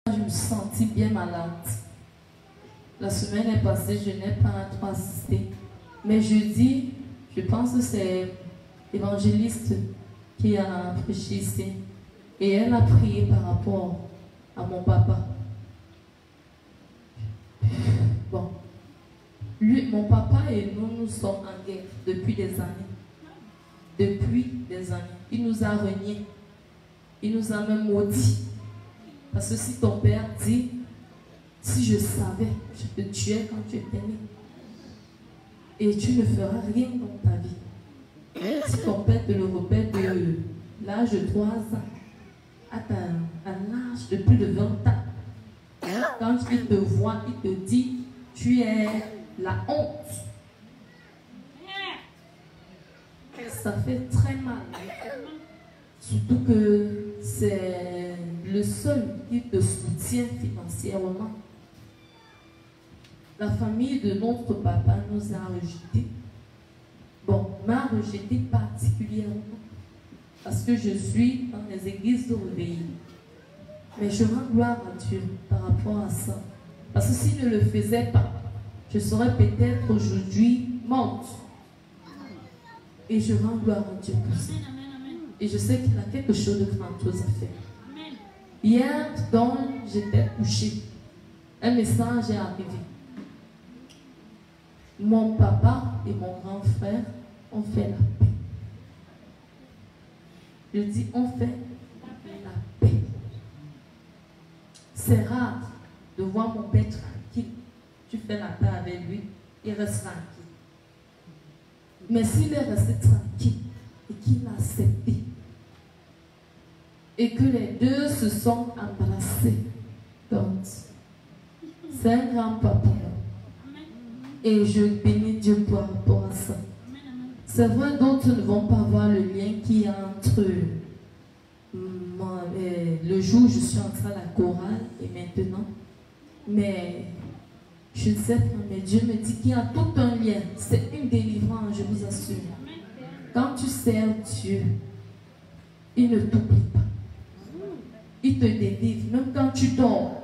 je me sentis bien malade. La semaine est passée, je n'ai pas trop assisté. Mais jeudi, je pense que c'est l'évangéliste qui a prêché ici. Et elle a prié par rapport à mon papa. Bon. Lui, mon papa et nous sommes en guerre depuis des années. Depuis des années. Il nous a reniés. Il nous a même maudits. Parce que si ton père dit, si je savais, je te tuais quand tu étais né. Et tu ne feras rien dans ta vie. Si ton père te le répète de l'âge de 3 ans à l'âge de plus de 20 ans, quand il te voit, il te dit, tu es la honte. Ça fait très mal. Surtout que c'est le seul qui te soutient financièrement. La famille de notre papa nous a rejetés. Bon, m'a rejeté particulièrement parce que je suis dans les églises de réveil. Mais je rends gloire à Dieu par rapport à ça. Parce que s'il ne le faisait pas, je serais peut-être aujourd'hui morte. Et je rends gloire à Dieu pour ça. Et je sais qu'il a quelque chose de grandiose à faire. Hier, donc, j'étais couchée. Un message est arrivé. Mon papa et mon grand frère ont fait la paix. Je dis, on fait la paix. C'est rare de voir mon père tranquille. Tu fais la paix avec lui, il reste tranquille. Mais s'il est resté tranquille et qu'il a accepté, et que les deux se sont embrassés, donc c'est un grand papa. Et je bénis Dieu par rapport à ça. C'est vrai, d'autres ne vont pas voir le lien qu'il y a entre le jour où je suis entrée à la chorale et maintenant. Mais je ne sais pas, mais Dieu me dit qu'il y a tout un lien. C'est une délivrance, je vous assure. Quand tu sers Dieu, il ne t'oublie pas. Il te délivre, même quand tu dors.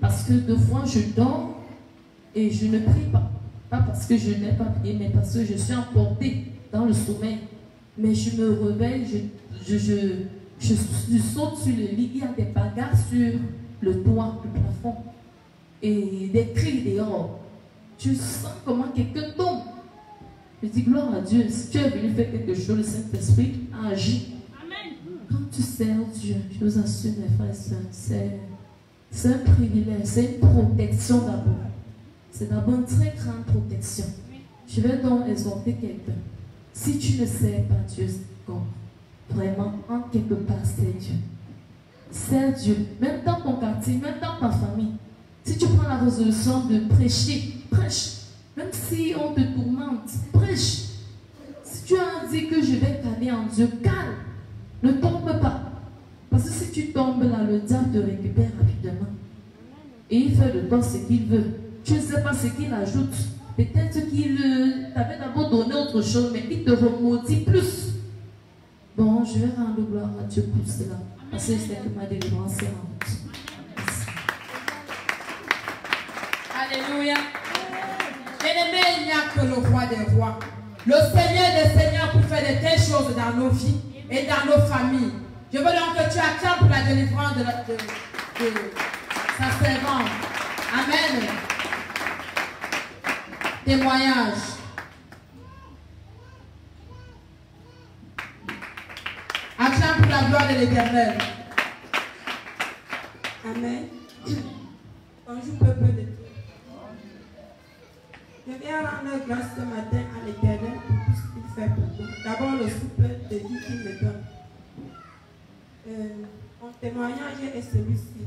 Parce que deux fois, je dors et je ne prie pas. Pas parce que je n'ai pas prié, mais parce que je suis emportée dans le sommeil. Mais je me réveille, je saute sur le lit, il y a des bagarres sur le toit, le plafond. Et des cris dehors. Tu sens comment quelqu'un tombe. Je dis gloire à Dieu. Si tu es venu faire quelque chose, le Saint-Esprit a agi. Amen. Quand tu sers Dieu, je vous assure, mes frères et sœurs, c'est un privilège, c'est une protection d'abord. C'est d'abord une très grande protection. Je vais donc exhorter quelqu'un. Si tu ne sais pas Dieu, vraiment, en quelque part, c'est Dieu. C'est Dieu. Même dans ton quartier, même dans ta famille. Si tu prends la résolution de prêcher, prêche. Même si on te tourmente, prêche. Si tu as dit que je vais caler en Dieu, cale. Ne tombe pas. Parce que si tu tombes là, le diable te récupère rapidement. Et il fait de toi ce qu'il veut. Tu ne sais pas ce qu'il ajoute. Peut-être qu'il t'avait d'abord donné autre chose, mais il te remaudit plus. Bon, je vais rendre gloire à Dieu pour cela. Parce que c'est que ma délivrance est rendue. Alléluia. Bien-aimé, il n'y a que le roi des rois. Le Seigneur des seigneurs pour faire de telles choses dans nos vies et dans nos familles. Je veux donc que tu acclames pour la délivrance de sa servante. Amen. Témoignage. Acclame pour la gloire de l'Éternel. Amen. Bonjour peuple de Dieu. Je viens rendre grâce ce matin à l'Éternel pour tout ce qu'il fait pour nous. D'abord le souffle de vie qu'il me donne. Mon témoignage est celui-ci.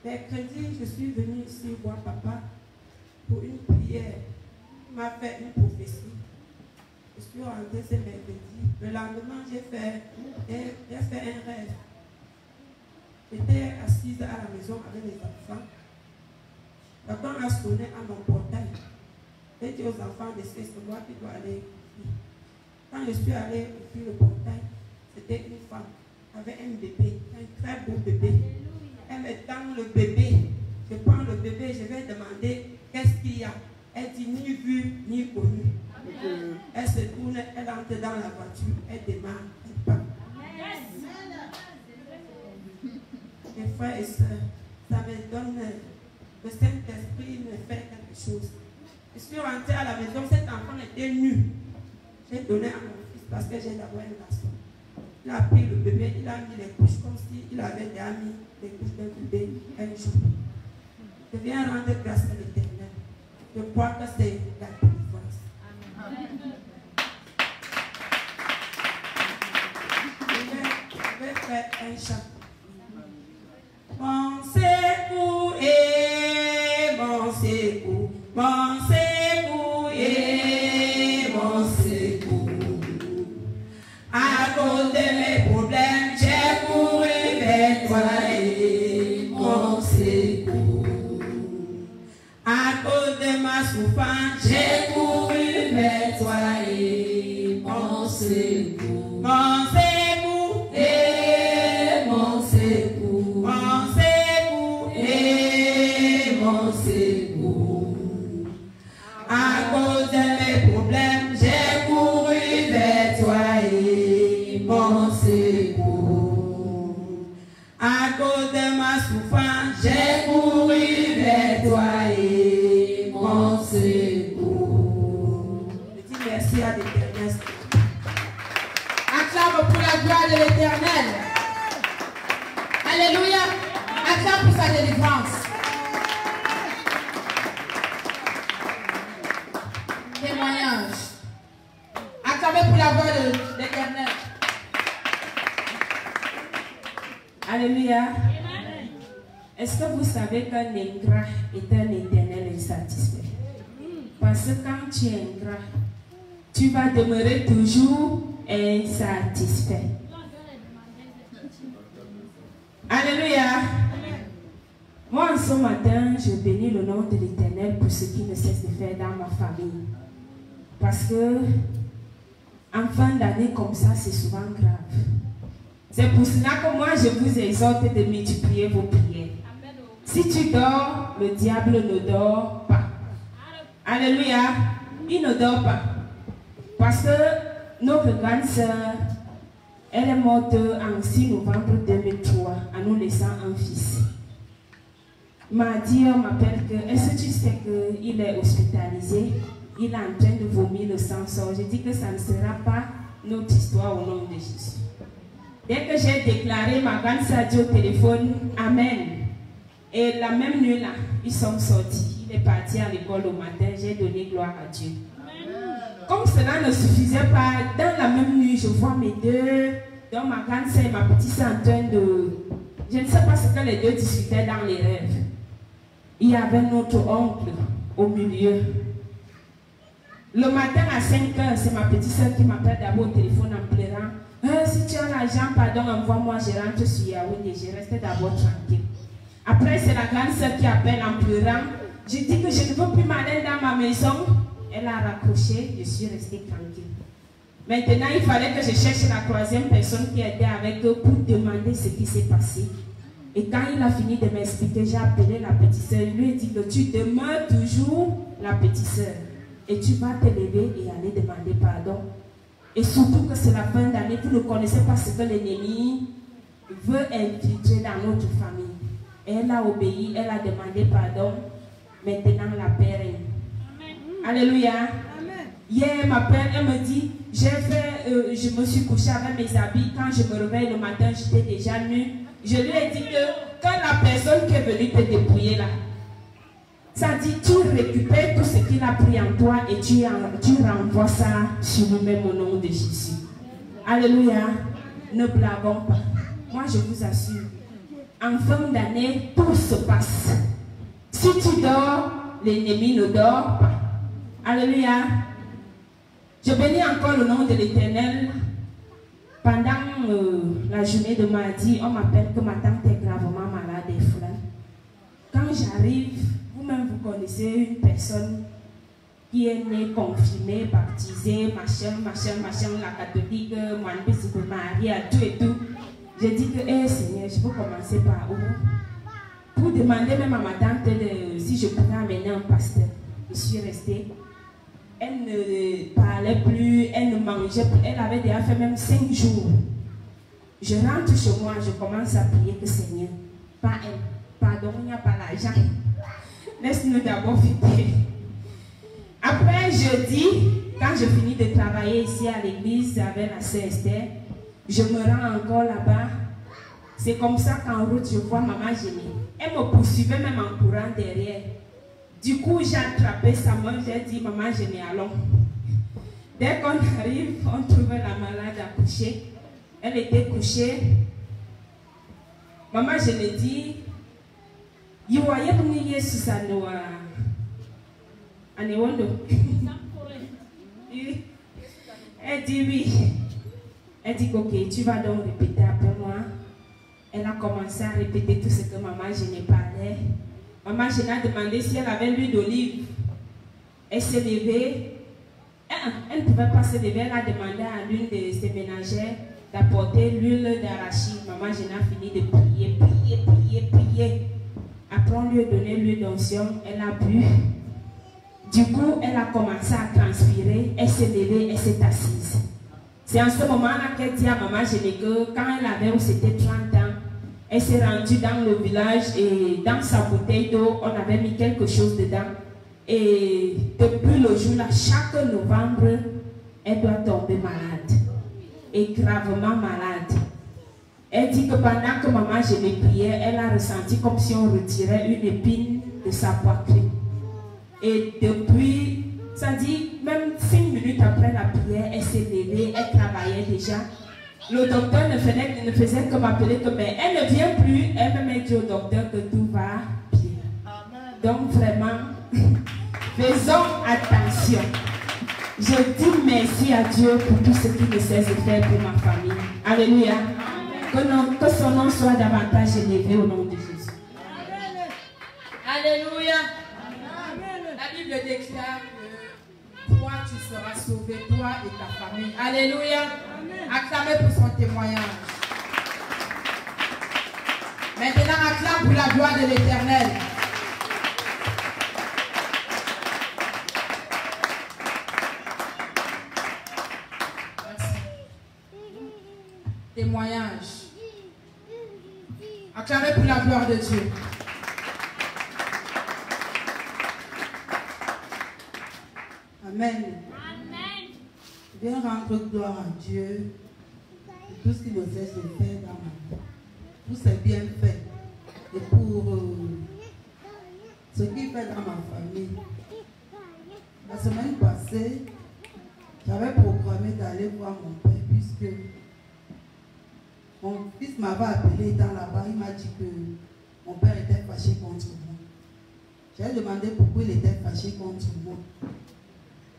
Mercredi, je suis venue ici voir papa pour une prière. Il m'a fait une prophétie. Je suis rentrée ce mercredi. Le lendemain, j'ai fait un rêve. J'étais assise à la maison avec les enfants. Papa a sonné à mon portail. J'ai dit aux enfants de c'est moi qui dois aller. Quand je suis allée ouvrir le portail, c'était une femme avec un bébé, un très beau bébé. Elle me donne le bébé. Je prends le bébé, je vais demander qu'est-ce qu'il y a. Elle dit ni vu, ni connu. Elle se tourne, elle entre dans la voiture, elle démarre, elle part. Mes frères et sœurs, ça me donne, le Saint-Esprit me fait quelque chose. Je suis rentrée à la maison, cet enfant était nu. J'ai donné à mon fils parce que j'ai d'abord un garçon. Il a pris le bébé, il a mis les couches comme s'il avait déjà mis les couches d'un bébé un jour. Je viens rendre grâce à l'Éternel. Je crois que c'est la délivrance. Je vais faire un chant. Mon secours est mon secours, mon secours est mon secours. À cause de mes problèmes, j'ai couru vers toi et mon secours. À cause de ma souffrance, j'ai couru vers toi et mon secours. Mon secours est mon secours. Mon secours est mon secours. À cause de mes problèmes, j'ai couru vers toi et mon secours. À cause de ma souffrance, j'ai couru vers toi et mon secours. Je dis merci à l'Éternel. Acclame pour la gloire de l'Éternel. Alléluia. Acclame pour sa délivrance. Témoignage. Acclamez pour la gloire de l'Éternel. Alléluia. Est-ce que vous savez qu'un ingrat est un éternel insatisfait? Parce que quand tu es ingrat, tu vas demeurer toujours insatisfait. Alléluia. Moi, en ce matin, je bénis le nom de l'Éternel pour ce qu'il ne cesse de faire dans ma famille. Parce que en fin d'année comme ça, c'est souvent grave. C'est pour cela que moi, je vous exhorte de multiplier vos prières. Si tu dors, le diable ne dort pas. Alléluia. Il ne dort pas. Parce que notre grande sœur, elle est morte en 6 novembre 2003 en nous laissant un fils. Mardi, on m'appelle que, est-ce que tu sais qu'il est hospitalisé? Il est en train de vomir, le sang sort. Je dis que ça ne sera pas notre histoire au nom de Jésus. Dès que j'ai déclaré, ma grande sœur dit au téléphone, Amen. Et la même nuit là, ils sont sortis. Il est parti à l'école au matin, j'ai donné gloire à Dieu. Comme cela ne suffisait pas, dans la même nuit, je vois mes deux, donc ma grande sœur et ma petite sœur en train de... Je ne sais pas ce que les deux discutaient dans les rêves. Il y avait notre oncle au milieu. Le matin à 5 h, c'est ma petite sœur qui m'appelle d'abord au téléphone en pleurant. Si tu as l'argent, pardon, envoie-moi, je rentre sur Yaoundé, je reste d'abord tranquille. Après, c'est la grande sœur qui appelle en pleurant. Je dis que je ne veux plus m'aller dans ma maison. Elle a raccroché, je suis restée tranquille. Maintenant, il fallait que je cherche la troisième personne qui était avec eux pour demander ce qui s'est passé. Et quand il a fini de m'expliquer, j'ai appelé la petite sœur. Il lui a dit que tu demeures toujours la petite sœur. Et tu vas te lever et aller demander pardon. Et surtout que c'est la fin d'année, vous ne connaissez pas ce que l'ennemi veut infiltrer dans notre famille. Elle a obéi, elle a demandé pardon. Maintenant, la paix règne. Alléluia. Amen. Hier, elle m'appelle, elle me dit, je me suis couchée avec mes habits. Quand je me réveille le matin, j'étais déjà nue. Je lui ai dit que quand la personne qui est venue te dépouiller là, ça dit, tu récupères tout ce qu'il a pris en toi et tu renvoies ça sur nous-mêmes au nom de Jésus. Alléluia. Ne blaguons pas. Moi, je vous assure, en fin d'année, tout se passe. Si tu dors, l'ennemi ne dort pas. Alléluia. Je bénis encore le nom de l'Éternel. Pendant la journée de mardi, on m'appelle que ma tante est gravement malade et folle. Quand j'arrive, vous-même vous connaissez une personne qui est née, confirmée, baptisée, machin, la catholique, moi, je me marie à tout et tout. Je dis que, Seigneur, je peux commencer par où? pour demander même à ma tante si je pouvais amener un pasteur. Je suis restée. Elle ne parlait plus, elle ne mangeait plus. Elle avait déjà fait même 5 jours. Je rentre chez moi, je commence à prier que Seigneur, pas elle, pardon, il n'y a pas l'argent. Laisse-nous d'abord fêter. Après, jeudi, quand je finis de travailler ici à l'église avec la sœur Esther, je me rends encore là-bas. C'est comme ça qu'en route, je vois maman gêner. Elle me poursuivait même en courant derrière. Du coup, j'ai attrapé sa main, j'ai dit, maman gêner, allons. Dès qu'on arrive, on trouve la malade à coucher. Elle était couchée. Maman, je lui dis, you voyez pour nous, Yesus à nous. Elle dit oui. Elle dit ok, tu vas donc répéter après moi. Elle a commencé à répéter tout ce que maman Géné parlait. Maman Géné a demandé si elle avait l'huile d'olive. Elle s'est levée. Elle ne pouvait pas se lever. Elle a demandé à l'une de ses ménagères d'apporter l'huile d'arachide. Maman Géné a fini de prier. Après, on lui a donné l'huile d'onction. Elle a bu. Du coup, elle a commencé à transpirer. Elle s'est levée, elle s'est assise. C'est en ce moment-là qu'elle dit à maman Géné que quand elle avait, c'était 30 ans, elle s'est rendue dans le village et dans sa bouteille d'eau, on avait mis quelque chose dedans. Et depuis le jour-là, chaque novembre, elle doit tomber malade. Et gravement malade. Elle dit que pendant que maman Géné priait, elle a ressenti comme si on retirait une épine de sa poitrine. Et depuis, ça dit, même 5 minutes après la prière, elle s'est levée, elle travaillait déjà. Le docteur ne faisait que m'appeler que, mais elle ne vient plus. Elle me dit au docteur que tout va bien. Donc vraiment, faisons attention. Je dis merci à Dieu pour tout ce qu'il ne cesse de faire pour ma famille. Alléluia. Que son nom soit davantage élevé au nom de Jésus. Alléluia. La Bible déclare que toi tu seras sauvé, toi et ta famille. Alléluia. Acclamez pour son témoignage. Maintenant, acclame pour la gloire de l'Éternel. Merci. Témoignage. Acclamez pour la gloire de Dieu. Amen. Je viens rendre gloire à Dieu pour tout ce qu'il nous cesse de faire dans ma vie. Pour ses bienfaits et pour ce qu'il fait dans ma famille. La semaine passée, j'avais programmé d'aller voir mon père puisque mon fils m'avait appelé étant là-bas. Il m'a dit que mon père était fâché contre moi. J'ai demandé pourquoi il était fâché contre moi.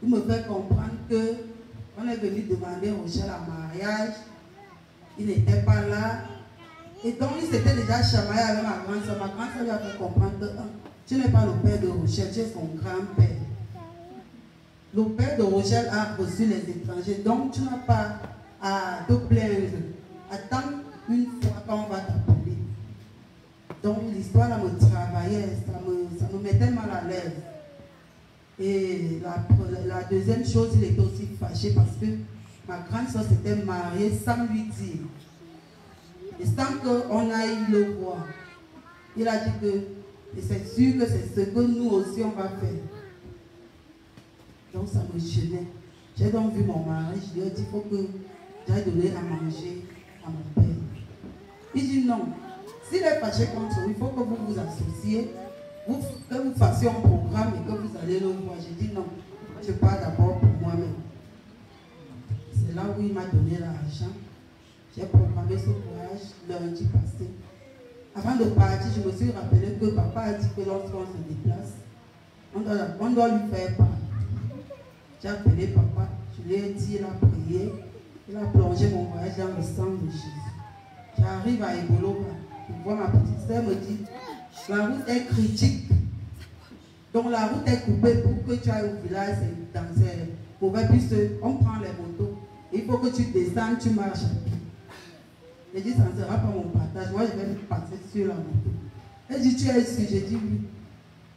Il me fait comprendre qu'on est venu demander Rochelle en mariage. Il n'était pas là. Et donc il s'était déjà chamaillé avec ma grande soeur. Ma grande soeur lui a fait comprendre que tu n'es pas le père de Rochelle, tu es son grand-père. Le père de Rochelle a reçu les étrangers. Donc tu n'as pas à te plaindre. Attends une fois quand on va t'appeler. Donc l'histoire là me travaillait, ça me mettait mal à l'aise. Et la deuxième chose, il était aussi fâché parce que ma grande soeur s'était mariée sans lui dire. Et sans qu'on aille le voir. Il a dit que c'est sûr que c'est ce que nous aussi on va faire. Donc ça me gênait. J'ai donc vu mon mari, je lui ai dit il faut que j'aille donner à manger à mon père. Il dit non. S'il est fâché contre vous, il faut que vous vous associez. Que vous fassiez un programme et que vous allez le voir. J'ai dit non, je pars d'abord pour moi-même. C'est là où il m'a donné l'argent. J'ai programmé ce voyage lundi passé. Avant de partir, je me suis rappelé que papa a dit que lorsqu'on se déplace, on doit lui faire part. J'ai appelé papa, je lui ai dit, il a prié, il a plongé mon voyage dans le sang de Jésus. J'arrive à Eboloba, je vois ma petite soeur me dit, la route est critique. Donc la route est coupée pour que tu ailles au village dans ces mauvais bus. On prend les motos. Il faut que tu descendes, tu marches à pied. J'ai dit, ça ne sera pas mon partage. Moi, je vais passer sur la moto. Elle dit, tu es ici? J'ai dit oui.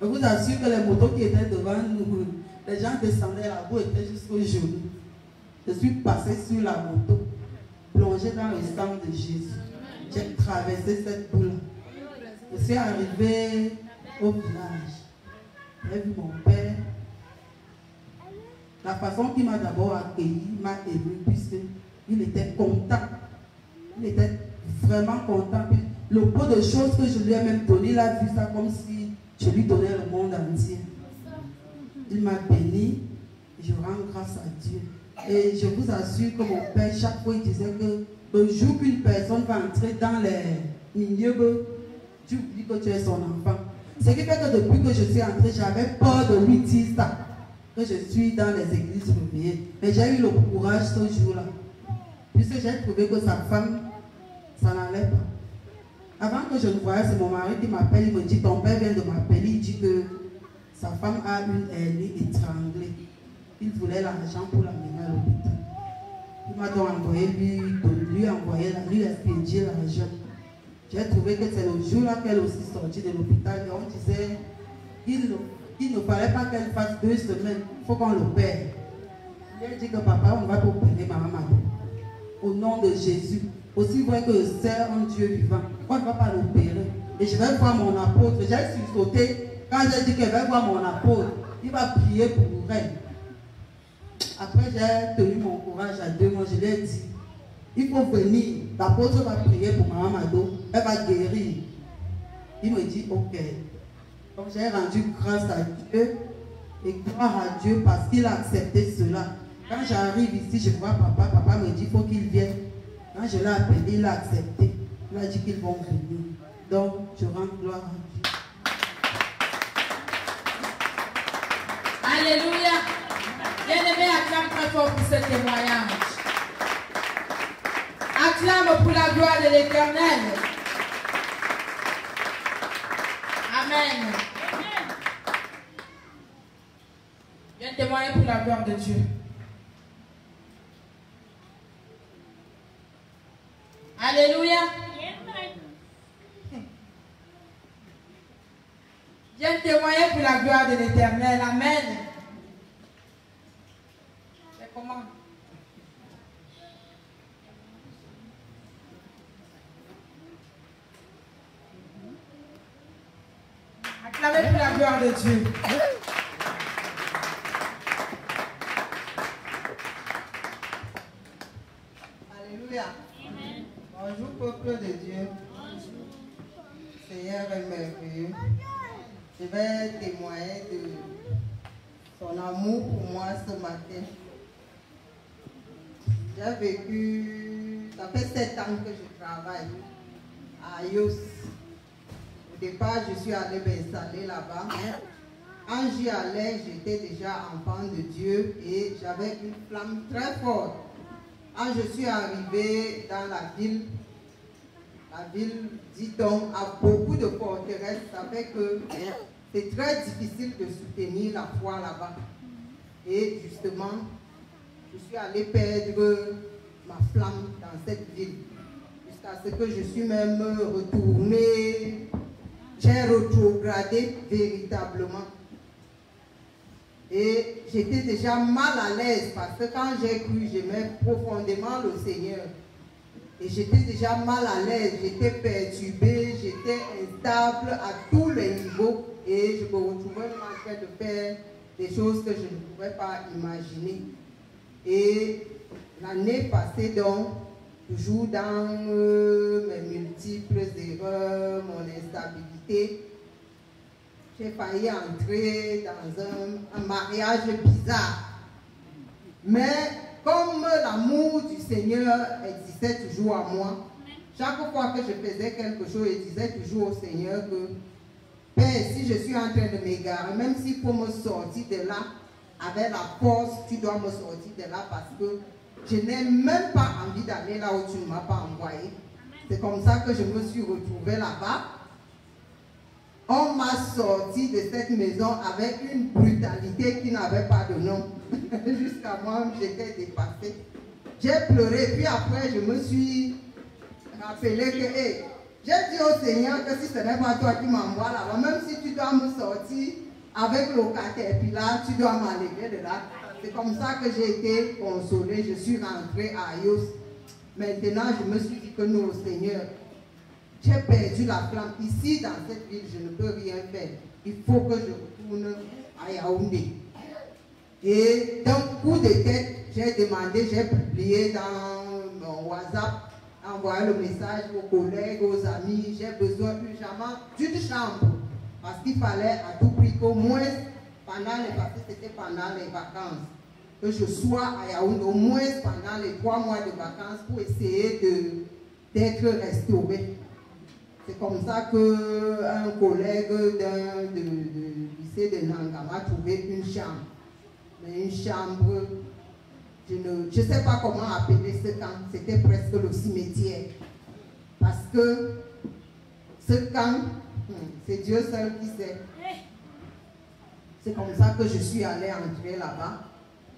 Je vous assure que les motos qui étaient devant nous, les gens descendaient, la boue était jusqu'au genou. Je suis passé sur la moto, plongé dans le sang de Jésus. J'ai traversé cette boue-là. Je suis arrivé au village. J'ai vu mon père. La façon qu'il m'a d'abord accueilli m'a ému puisqu'il était content. Il était vraiment content. Puis, le peu de choses que je lui ai même donné, il a vu ça comme si je lui donnais le monde entier. Il m'a béni et je rends grâce à Dieu. Et je vous assure que mon père, chaque fois, il disait que le jour qu'une personne va entrer dans les milieux, tu oublies que tu es son enfant. Ce qui fait que depuis que je suis entrée, j'avais peur de lui dire ça, que je suis dans les églises réveillées. Mais j'ai eu le courage ce jour-là. Puisque j'ai trouvé que sa femme, ça n'allait pas. Avant que je ne voyais, c'est mon mari qui m'appelle, il me dit, ton père vient de m'appeler, il dit que sa femme a une hernie étranglée. Il voulait l'argent pour l'amener à l'hôpital. Il m'a donc envoyé lui expédier l'argent. J'ai trouvé que c'est le jour-là qu'elle aussi sortie de l'hôpital et on disait qu'il ne fallait pas qu'elle fasse 2 semaines, il faut qu'on l'opère. Il a dit que papa, on va opérer maman. Au nom de Jésus, aussi vrai que je sers un Dieu vivant, on ne va pas l'opérer. Et je vais voir mon apôtre. J'ai sursauté quand j'ai dit qu'elle va voir mon apôtre. Il va prier pour elle. Après, j'ai tenu mon courage à 2 mois. Je lui ai dit, il faut venir. L'apôtre va prier pour maman Mado. Elle va guérir. Il me dit, ok. Donc j'ai rendu grâce à Dieu et gloire à Dieu parce qu'il a accepté cela. Quand j'arrive ici, je vois papa. Papa me dit, il faut qu'il vienne. Quand je l'ai appelé, il a accepté. Il a dit qu'ils vont venir. Donc, je rends gloire à Dieu. Alléluia. Bien-aimé, acclame très fort pour ce témoignage. Acclame pour la gloire de l'Éternel. Amen. Viens témoigner pour la gloire de Dieu. Alléluia. Viens témoigner pour la gloire de l'Éternel. Amen. C'est comment? Acclamez pour la gloire de Dieu. Alléluia. Bonjour peuple de Dieu. Seigneur est merveilleux. Je vais témoigner de son amour pour moi ce matin. J'ai vécu, ça fait 7 ans que je travaille à Yos. Au départ, je suis allée m'installer là-bas. Quand j'y allais, j'étais déjà enfant de Dieu et j'avais une flamme très forte. Quand je suis arrivée dans la ville, dit-on, a beaucoup de forteresses. Ça fait que c'est très difficile de soutenir la foi là-bas. Et justement, je suis allée perdre ma flamme dans cette ville. Jusqu'à ce que je suis même retournée, j'ai rétrogradé véritablement. Et j'étais déjà mal à l'aise parce que quand j'ai cru, j'aimais profondément le Seigneur. Et j'étais déjà mal à l'aise, j'étais perturbée, j'étais instable à tous les niveaux. Et je me retrouvais en train de faire des choses que je ne pouvais pas imaginer. Et l'année passée donc, toujours dans mes multiples erreurs, mon instabilité, j'ai failli entrer dans un mariage bizarre. Mais comme l'amour du Seigneur existait toujours à moi, chaque fois que je faisais quelque chose, je disais toujours au Seigneur que Père, si je suis en train de m'égarer, même s'il faut me sortir de là, avec la force, tu dois me sortir de là parce que je n'ai même pas envie d'aller là où tu ne m'as pas envoyé. C'est comme ça que je me suis retrouvée là-bas. On m'a sorti de cette maison avec une brutalité qui n'avait pas de nom. Jusqu'à moi, j'étais dépassée. J'ai pleuré, puis après, je me suis rappelé que J'ai dit au Seigneur que si ce n'est pas toi qui m'envoies là-bas, même si tu dois me sortir avec le caterpillar, tu dois m'enlever de là. C'est comme ça que j'ai été consolée. Je suis rentrée à Ayos. Maintenant, je me suis dit que non, Seigneur, j'ai perdu la flamme. Ici, dans cette ville, je ne peux rien faire. Il faut que je retourne à Yaoundé. Et d'un coup de tête, j'ai demandé, j'ai publié dans mon WhatsApp, envoyé le message aux collègues, aux amis, j'ai besoin urgemment d'une chambre. Parce qu'il fallait à tout prix qu'au moins, pendant les vacances, c'était pendant les vacances, que je sois à Yaoundé, au moins pendant les 3 mois de vacances, pour essayer d'être restauré. C'est comme ça qu'un collègue du lycée de Nangama a trouvé une chambre. Mais une chambre, je ne sais pas comment appeler ce camp, c'était presque le cimetière. Parce que ce camp, c'est Dieu seul qui sait. C'est comme ça que je suis allée entrer là-bas.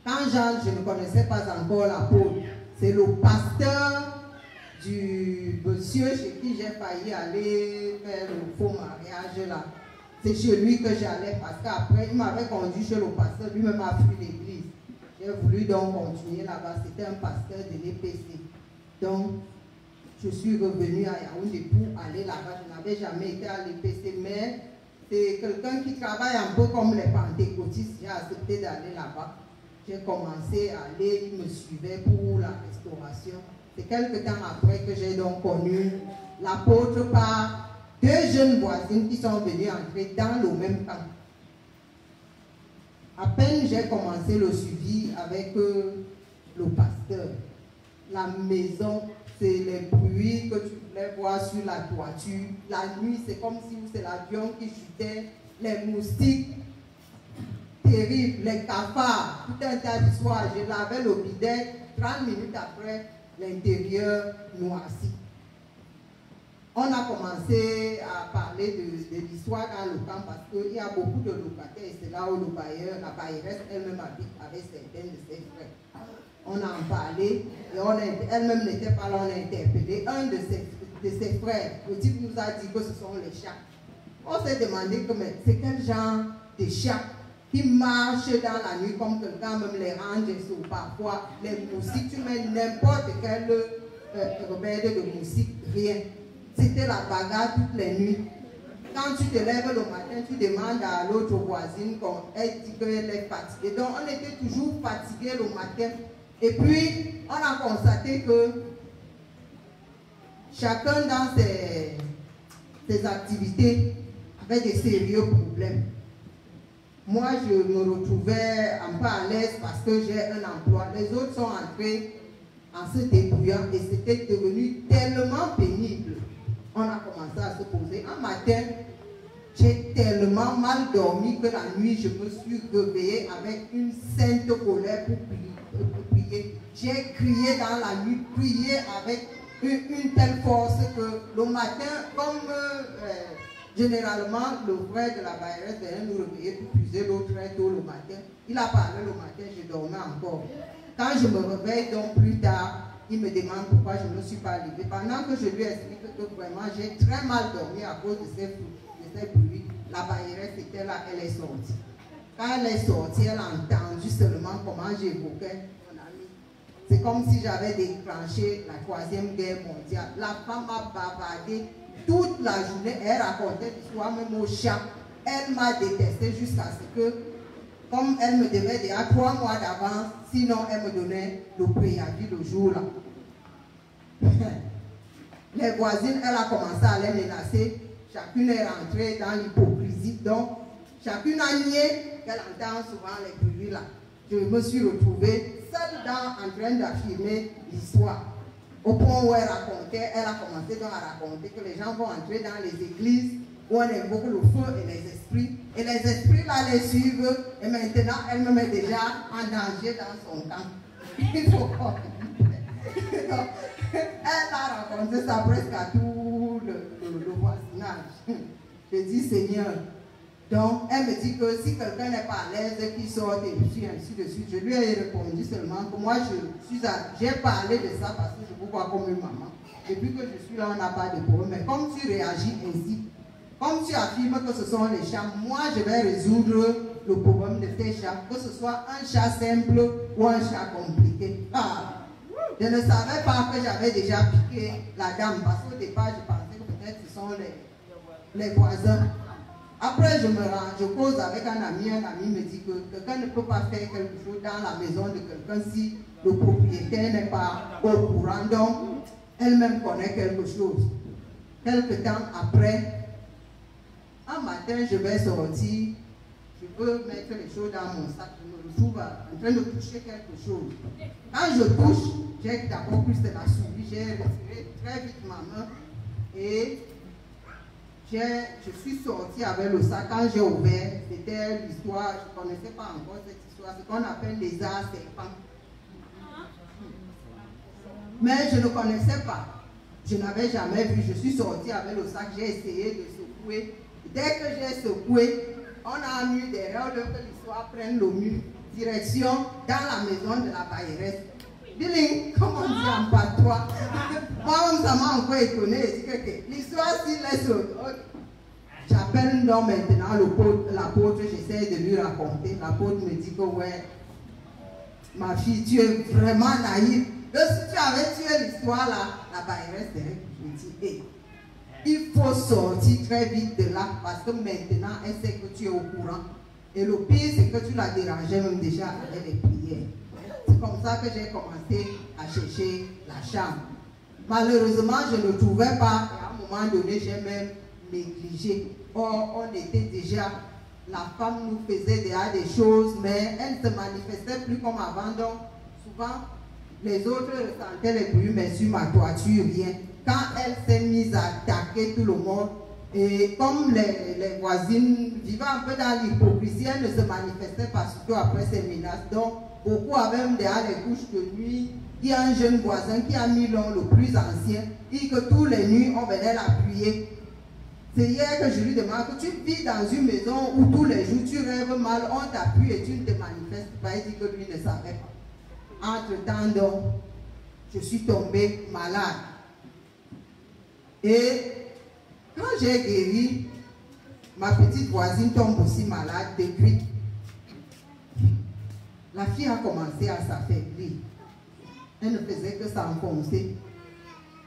Quand je ne connaissais pas encore l'apôtre, c'est le pasteur du monsieur chez qui j'ai failli aller faire le faux mariage là. C'est chez lui que j'allais parce qu'après il m'avait conduit chez le pasteur, lui-même m'a fui l'église. J'ai voulu donc continuer là-bas, c'était un pasteur de l'EPC. Donc je suis revenue à Yaoundé pour aller là-bas. Je n'avais jamais été à l'EPC, mais c'est quelqu'un qui travaille un peu comme les pentecôtistes. J'ai accepté d'aller là-bas. J'ai commencé à aller, il me suivait pour la restauration. C'est quelques temps après que j'ai donc connu l'apôtre par 2 jeunes voisines qui sont venues entrer dans le même camp. À peine j'ai commencé le suivi avec le pasteur. La maison, c'est les bruits que tu pouvais voir sur la toiture. La nuit, c'est comme si c'est l'avion qui chutait, les moustiques terribles, les cafards, tout un tas d'histoires. Je lavais le bidet, 30 minutes après, l'intérieur noirci. On a commencé à parler de l'histoire dans le camp parce qu'il y a beaucoup de locataires et c'est là où la bailleresse elle-même habite avec certains de ses frères. On a en parlé et elle-même n'était pas là, on a interpellé un de ses frères. Le type nous a dit que ce sont les chats. On s'est demandé que c'est quel genre de chats qui marchent dans la nuit comme quelqu'un, même les ranges ou parfois les moustiques, tu mets n'importe quel remède de moustique, rien. C'était la bagarre toutes les nuits. Quand tu te lèves le matin, tu demandes à l'autre voisine elle dit qu'elle est fatiguée. Donc on était toujours fatigués le matin. Et puis on a constaté que chacun dans ses activités avait des sérieux problèmes. Moi, je me retrouvais un peu à l'aise parce que j'ai un emploi. Les autres sont entrés en se débrouillant et c'était devenu tellement pénible. On a commencé à se poser. Un matin, j'ai tellement mal dormi que la nuit, je me suis réveillée avec une sainte colère pour prier. J'ai crié dans la nuit, prié avec une telle force que le matin, comme généralement le frère de la bailleresse venait nous réveiller pour puiser l'eau très tôt le matin. Il a parlé le matin, je dormais encore. Quand je me réveille donc plus tard, il me demande pourquoi je ne me suis pas levée. Pendant que je lui explique que vraiment j'ai très mal dormi à cause de ces bruits, la bailleresse était là, elle est sortie. Quand elle est sortie, elle a entendu seulement comment j'évoquais mon ami. C'est comme si j'avais déclenché la 3e guerre mondiale. La femme m'a bavardé toute la journée, elle racontait l'histoire même au chat. Elle m'a détesté jusqu'à ce que, comme elle me devait déjà 3 mois d'avance, sinon elle me donnait le préavis le jour-là. Les voisines, elle a commencé à les menacer. Chacune est rentrée dans l'hypocrisie. Donc, chacune a nié qu'elle entend souvent les bruits là. Je me suis retrouvée seule en train d'affirmer l'histoire. Au point où elle a commencé donc à raconter que les gens vont entrer dans les églises où on invoque le feu et les esprits. Et les esprits là les suivent. Et maintenant, elle-même est déjà en danger dans son camp. Il faut croire. Elle a raconté ça presque à tout le voisinage. Je dis, Seigneur, Donc, elle me dit que si quelqu'un n'est pas à l'aise, qu'il sorte et puis ainsi de suite. Je lui ai répondu seulement que moi, j'ai parlé de ça parce que je vous vois comme une maman. Depuis que je suis là, on n'a pas de problème. Mais comme tu réagis ainsi, comme tu affirmes que ce sont les chats, moi, je vais résoudre le problème de tes chats, que ce soit un chat simple ou un chat compliqué. Ah, je ne savais pas que j'avais déjà piqué la dame parce qu'au départ, je pensais que peut-être ce sont les voisins. Après, je cause avec un ami me dit que quelqu'un ne peut pas faire quelque chose dans la maison de quelqu'un si le propriétaire n'est pas au courant. Donc, elle-même connaît quelque chose. Quelque temps après, un matin, je vais sortir, je veux mettre les choses dans mon sac, je me retrouve en train de toucher quelque chose. Quand je touche, j'ai d'abord cru que c'était la souris, j'ai retiré très vite ma main et je suis sortie avec le sac. Quand j'ai ouvert, c'était l'histoire, je ne connaissais pas encore cette histoire, ce qu'on appelle les arts serpents. Mais je ne connaissais pas, je n'avais jamais vu, je suis sortie avec le sac, j'ai essayé de secouer. Dès que j'ai secoué, on a mis derrière que l'histoire prenne le mur, direction dans la maison de la bailleresse. Billing, comme on dit en patois. Moi-même, ça m'a encore étonné. L'histoire, s'il laisse. J'appelle donc maintenant l'apôtre, j'essaie de lui raconter. L'apôtre me dit que, ouais, ma fille, tu es vraiment naïve. Donc, si tu avais tué l'histoire là, la bailleresse, je me dis, hey, il faut sortir très vite de là parce que maintenant, elle sait que tu es au courant. Et le pire, c'est que tu la dérangeais même déjà avec les prières. C'est comme ça que j'ai commencé à chercher la chambre. Malheureusement, je ne trouvais pas. Et à un moment donné, j'ai même négligé. Or, on était déjà, la femme nous faisait déjà des choses, mais elle ne se manifestait plus comme avant. Donc, souvent, les autres ressentaient les bruits, mais sur ma toiture, rien. Quand elle s'est mise à attaquer tout le monde, et comme les voisines vivaient un peu dans l'hypocrisie, elles ne se manifestaient pas, surtout après ces menaces. Donc, beaucoup avaient même derrière les couches de nuit. Il y a un jeune voisin qui a mis l'homme le plus ancien, et que tous les nuits, on venait l'appuyer. C'est hier que je lui demande que tu vis dans une maison où tous les jours tu rêves mal, on t'appuie et tu ne te manifestes pas. Il dit que lui ne savait pas. Entre-temps, donc, je suis tombée malade. Et quand j'ai guéri, ma petite voisine tombe aussi malade depuis. La fille a commencé à s'affaiblir. Elle ne faisait que s'enfoncer.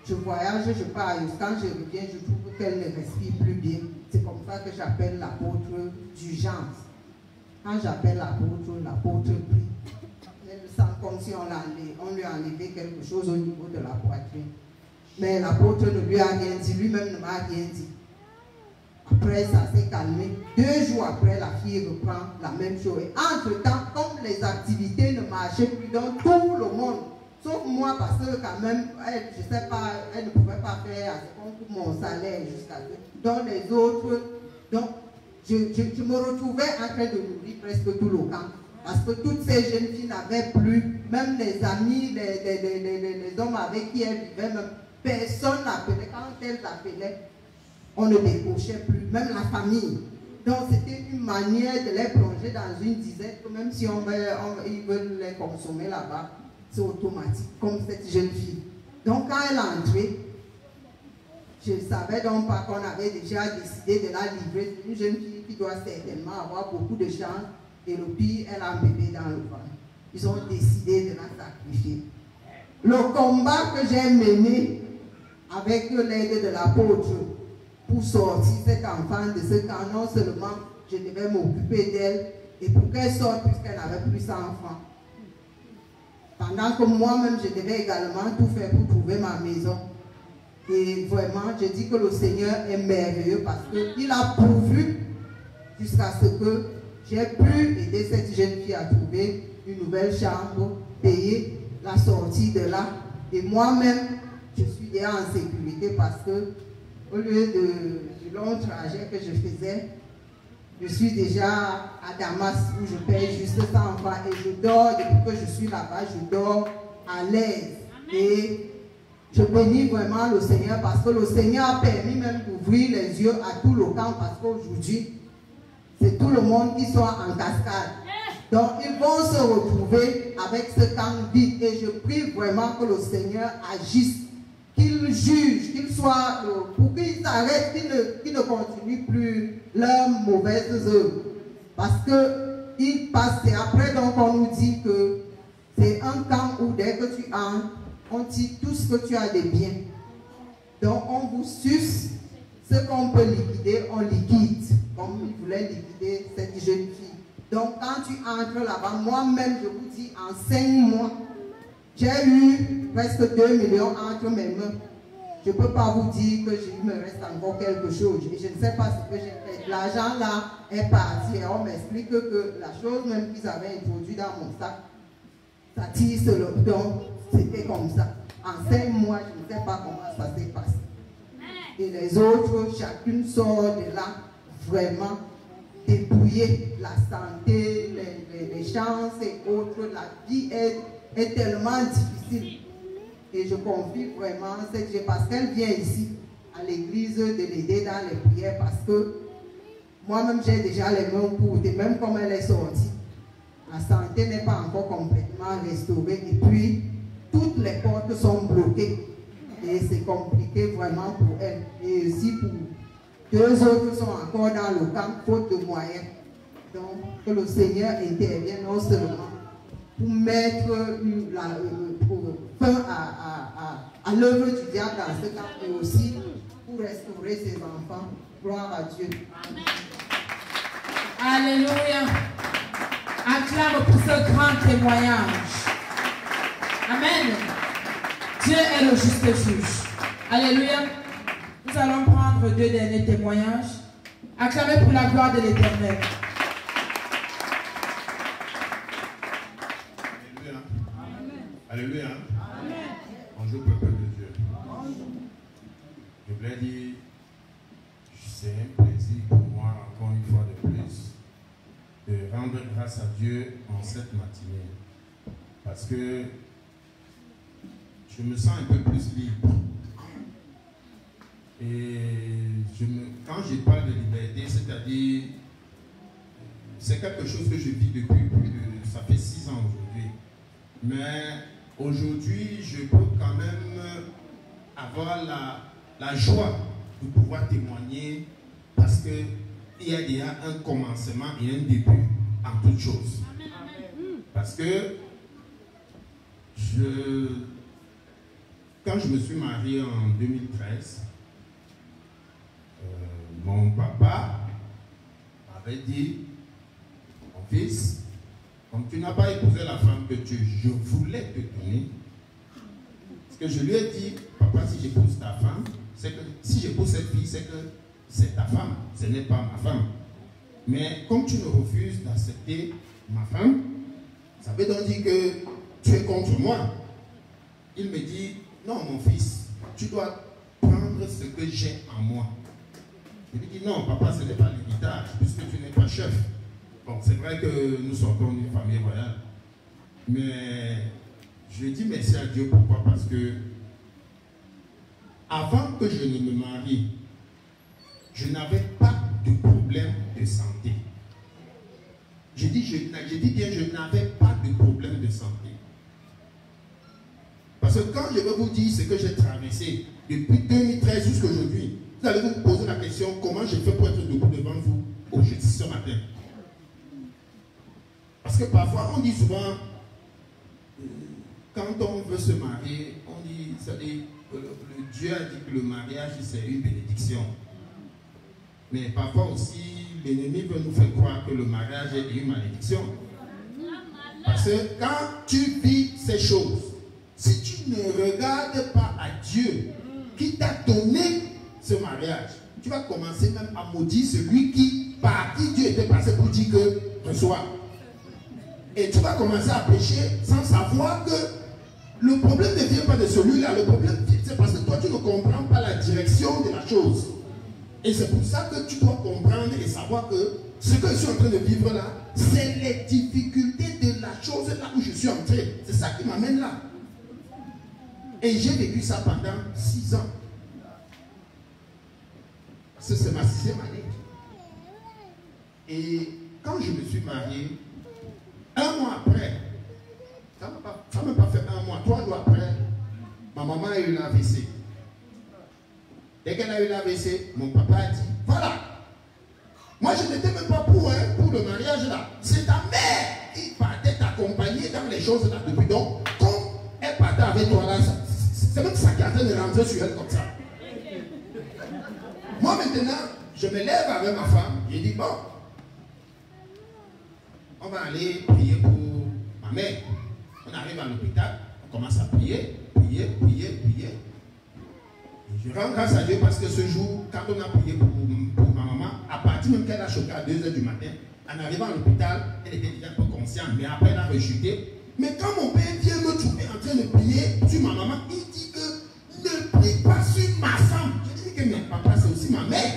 Je voyage, je pars. Quand je reviens, je trouve qu'elle ne respire plus bien. C'est comme ça que j'appelle l'apôtre d'urgence. Quand j'appelle l'apôtre prie. Elle sent comme si on lui a enlevé quelque chose au niveau de la poitrine. Mais l'apôtre ne lui a rien dit, lui-même ne m'a rien dit. Après, ça s'est calmé. 2 jours après, la fille reprend la même chose. Et entre-temps, comme les activités ne marchaient plus dans tout le monde, sauf moi, parce que quand même, elle, je sais pas, elle ne pouvait pas faire assez pour mon salaire jusqu'à ce. Donc les autres, donc je me retrouvais en train de nourrir presque tout le camp. Parce que toutes ces jeunes filles n'avaient plus, même les amis, les hommes avec qui elles vivaient, même personne n'appelait. Quand elles appelaient, on ne décrochait plus, même la famille. Donc c'était une manière de les plonger dans une dizaine, que même si ils veulent les consommer là-bas, c'est automatique, comme cette jeune fille. Donc quand elle est entrée, je ne savais donc pas qu'on avait déjà décidé de la livrer. C'est une jeune fille qui doit certainement avoir beaucoup de chance. Et le pire, elle a un bébé dans le ventre. Ils ont décidé de la sacrifier. Le combat que j'ai mené avec l'aide de l'apôtre pour sortir cet enfant de ce camp, non seulement je devais m'occuper d'elle, et pour qu'elle sorte puisqu'elle n'avait plus 100 francs. Pendant que moi-même, je devais également tout faire pour trouver ma maison. Et vraiment, je dis que le Seigneur est merveilleux parce qu'il a pourvu jusqu'à ce que j'ai pu aider cette jeune fille à trouver une nouvelle chambre, payer la sortie de là. Et moi-même, je suis déjà en sécurité parce que au lieu du long trajet que je faisais, je suis déjà à Damas où je paye juste 100 francs et je dors, depuis que je suis là-bas, je dors à l'aise. Et je bénis vraiment le Seigneur parce que le Seigneur a permis même d'ouvrir les yeux à tout le camp parce qu'aujourd'hui, c'est tout le monde qui soit en cascade. Donc ils vont se retrouver avec ce camp vide. Et je prie vraiment que le Seigneur agisse, qu'il juge, qu'il soit, pour qu'ils arrêtent, qu'ils ne continuent plus leurs mauvaises œuvres. Parce que ils passent, et après donc on nous dit que c'est un camp où dès que tu entres, on tire tout ce que tu as de bien. Donc on vous suce, ce qu'on peut liquider, on liquide, comme ils voulaient liquider cette jeune fille. Donc quand tu entres là-bas, moi-même je vous dis, en 5 mois, j'ai eu presque 2 millions entre mes mains. Je ne peux pas vous dire que il me reste encore quelque chose. Et je ne sais pas ce que j'ai fait. L'argent là est parti et on m'explique que la chose même qu'ils avaient introduite dans mon sac, ça tire sur le don. C'était comme ça. En 5 mois, je ne sais pas comment ça s'est passé. Et les autres, chacune sort de là vraiment dépouillée. La santé, les chances et autres, la vie est tellement difficile. Et je confie vraiment cette jeune, parce qu'elle vient ici à l'église de l'aider dans les prières, parce que moi-même j'ai déjà les mains courtes, et même comme elle est sortie, la santé n'est pas encore complètement restaurée, et puis toutes les portes sont bloquées, et c'est compliqué vraiment pour elle. Et aussi pour 2 autres sont encore dans le camp, faute de moyens. Donc que le Seigneur intervienne non seulement pour mettre fin à l'œuvre du diable dans ce camp, mais aussi pour restaurer ses enfants. Gloire à Dieu. Alléluia. Acclame pour ce grand témoignage. Amen. Dieu est le juste juge. Alléluia. Nous allons prendre 2 derniers témoignages. Acclamez pour la gloire de l'Éternel. Alléluia. Bonjour peuple de Dieu. Je voulais dire, c'est un plaisir pour moi, encore une fois de plus, de rendre grâce à Dieu en cette matinée. Parce que je me sens un peu plus libre. Et quand je parle de liberté, c'est-à-dire, c'est quelque chose que je vis depuis ça fait 6 ans aujourd'hui. Mais aujourd'hui, je peux quand même avoir la joie de pouvoir témoigner, parce qu'il y a déjà un commencement et un début en toutes choses. Parce que quand je me suis marié en 2013, mon papa m'avait dit, mon fils, comme tu n'as pas épousé la femme que je voulais te donner, parce que je lui ai dit, papa, si j'épouse ta femme, c'est que si j'épouse cette fille, c'est que c'est ta femme, ce n'est pas ma femme. Mais comme tu me refuses d'accepter ma femme, ça veut donc dire que tu es contre moi. Il me dit, non mon fils, tu dois prendre ce que j'ai en moi. Je lui dis, non papa, ce n'est pas l'héritage, puisque tu n'es pas chef. Bon, c'est vrai que nous sortons d'une famille royale, mais je dis merci à Dieu. Pourquoi? Parce que avant que je ne me marie, je n'avais pas de problème de santé. Je dis bien, je n'avais pas de problème de santé. Parce que quand je vais vous dire ce que j'ai traversé depuis 2013 jusqu'à aujourd'hui, vous allez vous poser la question, comment j'ai fait pour être debout devant vous aujourd'hui, ce matin. Parce que parfois, on dit souvent, quand on veut se marier, on dit, Dieu a dit que le mariage, c'est une bénédiction. Mais parfois aussi, l'ennemi veut nous faire croire que le mariage est une malédiction. Parce que quand tu vis ces choses, si tu ne regardes pas à Dieu qui t'a donné ce mariage, tu vas commencer même à maudire celui par qui Dieu était passé pour dire que reçois. Et tu vas commencer à pécher sans savoir que le problème ne vient pas de celui-là. Le problème, c'est parce que toi, tu ne comprends pas la direction de la chose. Et c'est pour ça que tu dois comprendre et savoir que ce que je suis en train de vivre là, c'est les difficultés de la chose là où je suis entré. C'est ça qui m'amène là. Et j'ai vécu ça pendant 6 ans. Parce que c'est ma 6e année. Et quand je me suis marié, un mois après, ça ne m'a pas fait un mois, 3 jours après, ma maman a eu l'AVC. Dès qu'elle a eu l'AVC, mon papa a dit, voilà, moi je n'étais même pas pour le mariage là. C'est ta mère qui partait t'accompagner dans les choses là depuis. Donc, comme elle partait avec toi là, c'est même ça qui est en train de rentrer sur elle comme ça. Moi maintenant, je me lève avec ma femme, j'ai dit, bon, on va aller prier pour ma mère. On arrive à l'hôpital, on commence à prier. Je rends grâce à Dieu parce que ce jour, quand on a prié pour ma maman, à partir même qu'elle a choqué à 2 h du matin, en arrivant à l'hôpital, elle était déjà un peu consciente, mais après elle a rechuté. Mais quand mon père vient me trouver en train de prier sur ma maman, il dit que ne prie pas sur ma femme. Je dis que mais papa, c'est aussi ma mère.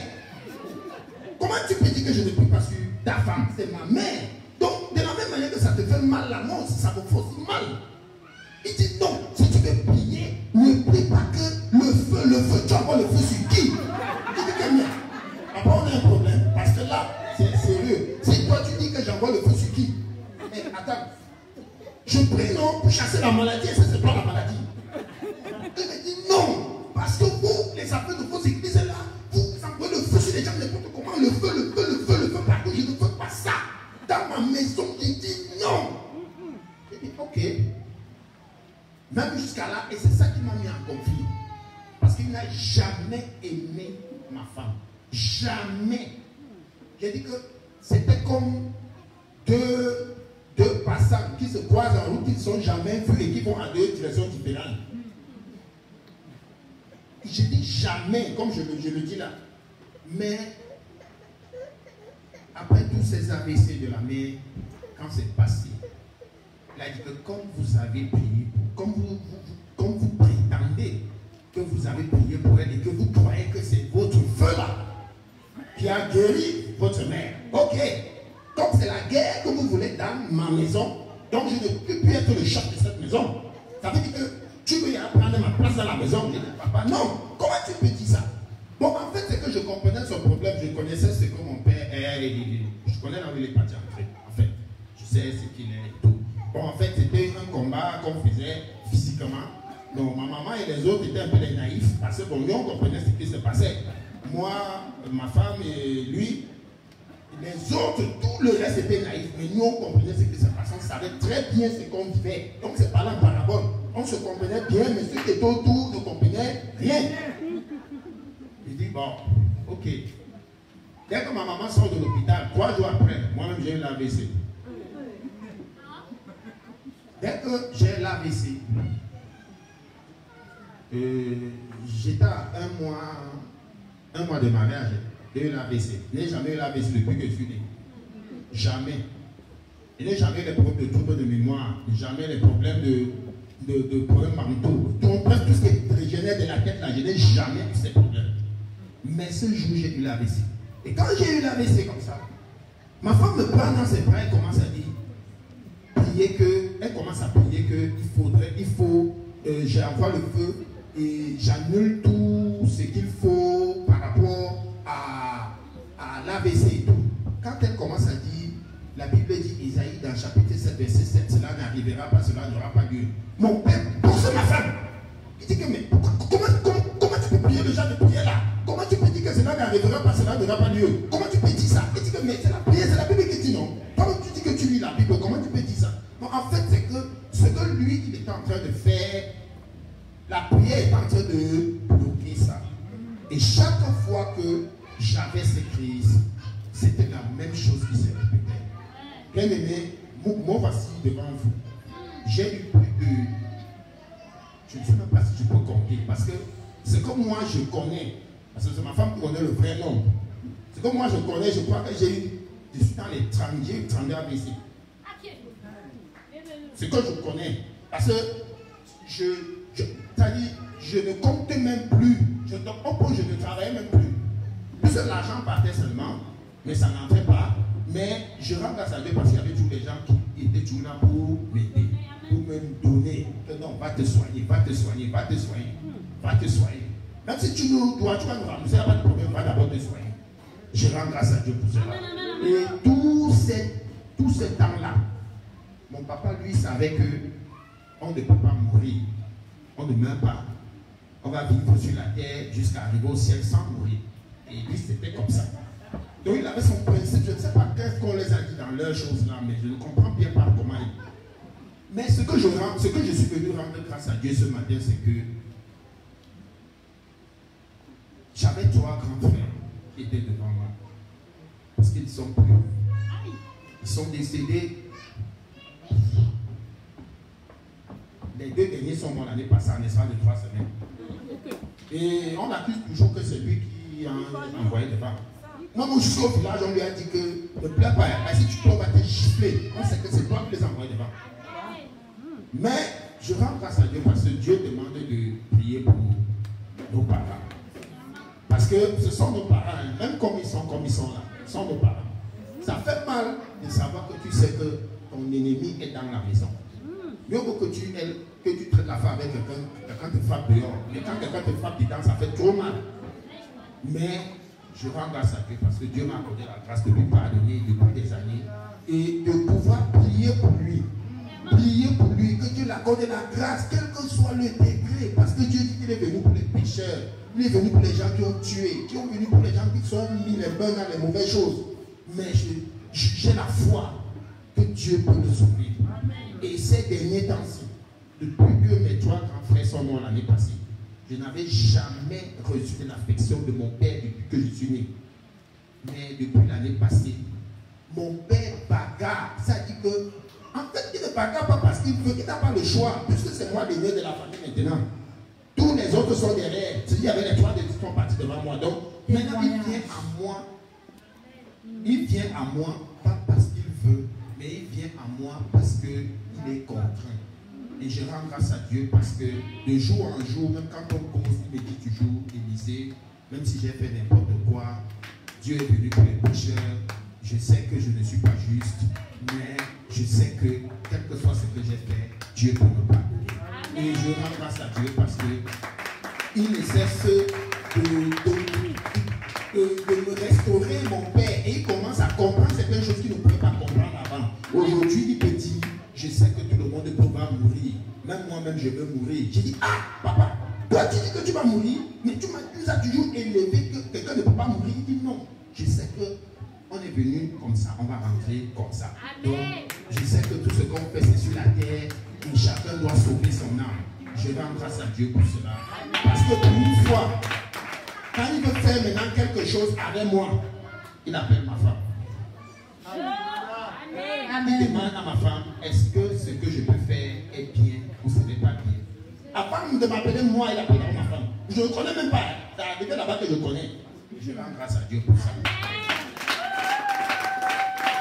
Comment tu peux dire que je ne prie pas sur ta femme? C'est ma mère. Donc, de la même manière que ça te fait mal la mort, ça me fait aussi mal. Il dit non, si tu veux prier, ne prie pas que le feu, tu envoies le feu sur qui? Il dit que mais, après on a un problème, parce que là, c'est sérieux. Si toi tu dis que j'envoie le feu sur qui? Mais attends, je prie non pour chasser la maladie, et c'est toi la maladie. Il me dit non, parce que vous, les affaires de vos églises là, vous envoyez le feu sur les gens, n'importe comment, le feu partout, je ne veux pas ça. Dans ma maison, j'ai dit non. J'ai dit ok. Même jusqu'à là, et c'est ça qui m'a mis en conflit. Parce qu'il n'a jamais aimé ma femme. Jamais. J'ai dit que c'était comme deux passants qui se croisent en route, qui ne sont jamais vus et qui vont à 2 directions différentes. J'ai dit jamais, comme je le dis là. Mais après tous ces AVC de la mère, quand c'est passé, il a dit que comme vous avez prié, comme vous prétendez que vous avez prié pour elle et que vous croyez que c'est votre feu là qui a guéri votre mère. Ok, donc c'est la guerre que vous voulez dans ma maison, donc je ne peux plus être le chef de cette maison. Ça veut dire que tu veux y prendre ma place dans la maison. Je dis, papa, non, comment tu peux dire ça? Bon, en fait, c'est que je comprenais son problème, je connaissais ce que mon père est, je connais là où il est parti en fait, je sais ce qu'il est et tout. Bon, en fait, c'était un combat qu'on faisait physiquement. Donc, ma maman et les autres étaient un peu des naïfs, parce que bon, nous, on comprenait ce qui se passait. Moi, ma femme et lui, les autres, tout le reste était naïf, mais nous, on comprenait ce qui se passait. On savait très bien ce qu'on vivait. Donc, c'est pas en parabole. On se comprenait bien, mais ceux qui étaient autour ne comprenaient rien. Il dit, bon, ok. Dès que ma maman sort de l'hôpital, 3 jours après, moi-même j'ai eu l'AVC. Dès que j'ai l'AVC, j'étais à un mois de mariage, j'ai eu l'AVC. Je n'ai jamais eu l'AVC depuis que je suis né. Jamais. Je n'ai jamais eu les problèmes de troubles de mémoire, jamais les problèmes de problèmes mentaux. Donc, tout ce qui régénère de la tête là, je n'ai jamais eu ces problèmes. Mais ce jour, j'ai eu l'AVC. Et quand j'ai eu l'AVC comme ça, ma femme me prend dans ses bras et commence à dire, elle commence à prier que j'envoie le feu et j'annule tout ce qu'il faut par rapport à l'AVC et tout. Quand elle commence à dire, la Bible dit, Isaïe dans chapitre 7, verset 7, cela n'arrivera pas, cela n'aura pas lieu. Mon père pousse ma femme. Il dit que, mais comment tu peux prier le genre de prière là? Comment tu peux dire que cela n'arrivera pas, cela n'aura pas lieu? Comment tu peux dire ça? Il dit que, mais c'est la prière, c'est la Bible qui dit non. Comment tu dis que tu lis la Bible? Comment tu peux dire ça? Donc en fait, c'est que ce que lui, il était en train de faire, la prière est en train de bloquer ça. Et chaque fois que j'avais ces crises, c'était la même chose qui se répétait. Bien aimé, moi voici devant vous. J'ai eu plus de... Je ne sais même pas si je peux compter, parce que c'est comme moi je connais, parce que c'est ma femme qui connaît le vrai nom. C'est comme moi je connais, je crois que je suis dans les 30 AVC. C'est que je connais, parce que c'est-à-dire, je ne comptais même plus, je ne travaillais même plus. Plus l'argent partait seulement, mais ça n'entrait pas. Mais je rends grâce à Dieu parce qu'il y avait tous les gens qui étaient toujours là pour m'aider, pour me donner. Non, va te soigner, va te soigner, va te soigner, va te soigner. Même si tu vas nous rembourser, il n'y a pas de problème, va d'abord te soigner. Je rends grâce à Dieu pour cela. Et tout ce temps-là, mon papa, lui, savait que on ne peut pas mourir. On ne meurt pas. On va vivre sur la terre jusqu'à arriver au ciel sans mourir. Et lui, c'était comme ça. Donc, il avait son principe. Je ne sais pas qu'est-ce qu'on les a dit dans leurs choses là, mais je ne comprends bien pas comment il. Mais ce que je suis venu rendre grâce à Dieu ce matin, c'est que j'avais 3 grands frères qui étaient devant moi. Parce qu'ils sont plus. Ils sont décédés. Les 2 derniers sont morts l'année passée en espace de 3 semaines. Et on accuse toujours que c'est lui qui a envoyé des femmes. Moi, jusqu'au village, on lui a dit que ne pleure pas. Si tu pleures, on va te gifler. On sait que c'est toi qui les envoies des femmes. Mais je rends grâce à Dieu parce que Dieu demande de prier pour nos parents. Parce que ce sont nos parents, même comme ils sont là. Ce sont nos parents. Ça fait mal de savoir que tu sais que ton ennemi est dans la maison. Mieux que tu traites la femme avec quelqu'un te frappe dehors. Mais quand quelqu'un te frappe dedans, ça fait trop mal. Mais je rends grâce à Dieu parce que Dieu m'a accordé la grâce de lui pardonner depuis des années et de pouvoir prier pour lui. Prier pour lui, que Dieu l'accorde la grâce, quel que soit le degré. Parce que Dieu dit qu'il est venu pour les pécheurs. Il est venu pour les gens qui ont tué, qui ont venu pour les gens qui sont mis les mains dans les mauvaises choses. Mais j'ai la foi que Dieu peut nous sauver. Et ces derniers temps-ci, depuis que mes 3 grands frères sont morts l'année passée, je n'avais jamais reçu de l'affection de mon père depuis que je suis né. Mais depuis l'année passée, mon père bagarre. Ça dit que, en fait, il ne bagarre pas parce qu'il veut, qu'il n'a pas le choix, puisque c'est moi l'aîné de la famille maintenant. Tous les autres sont derrière. C'est-à-dire, il y avait les 3 qui sont partis devant moi. Donc, maintenant, il vient à moi. Il vient à moi, pas parce qu'il veut, mais il vient à moi parce qu'il est contraint. Et je rends grâce à Dieu parce que de jour en jour, même quand on cause, il me dit toujours, Élisée, même si j'ai fait n'importe quoi, Dieu est venu pour les pécheurs. Je sais que je ne suis pas juste, mais je sais que quel que soit ce que j'ai fait, Dieu peut me pardonner. Et je rends grâce à Dieu parce que il ne cesse de me restaurer, mon père, et il commence à comprendre certaines choses qu'il ne pouvait pas comprendre avant. Aujourd'hui, il petit, je sais que tout le monde pourra mourir. Même moi-même, je veux mourir. J'ai dit, ah, papa, toi, tu dis que tu vas mourir, mais tu nous as toujours élevé que quelqu'un ne peut pas mourir. Il dit non. Je sais que on est venu comme ça, on va rentrer comme ça. Amen. Donc, je sais que tout ce qu'on fait, c'est sur la terre, et chacun doit sauver son âme. Je rends grâce à Dieu pour cela. Parce que pour une fois, quand il veut faire maintenant quelque chose avec moi, il appelle ma femme. Amen. Il demande à ma femme, est-ce que ce que je peux faire est bien ou ce n'est pas bien? Avant de m'appeler moi, il appelle ma femme. Je ne connais même pas. C'est arrivé là-bas que je connais. Je rends grâce à Dieu pour ça.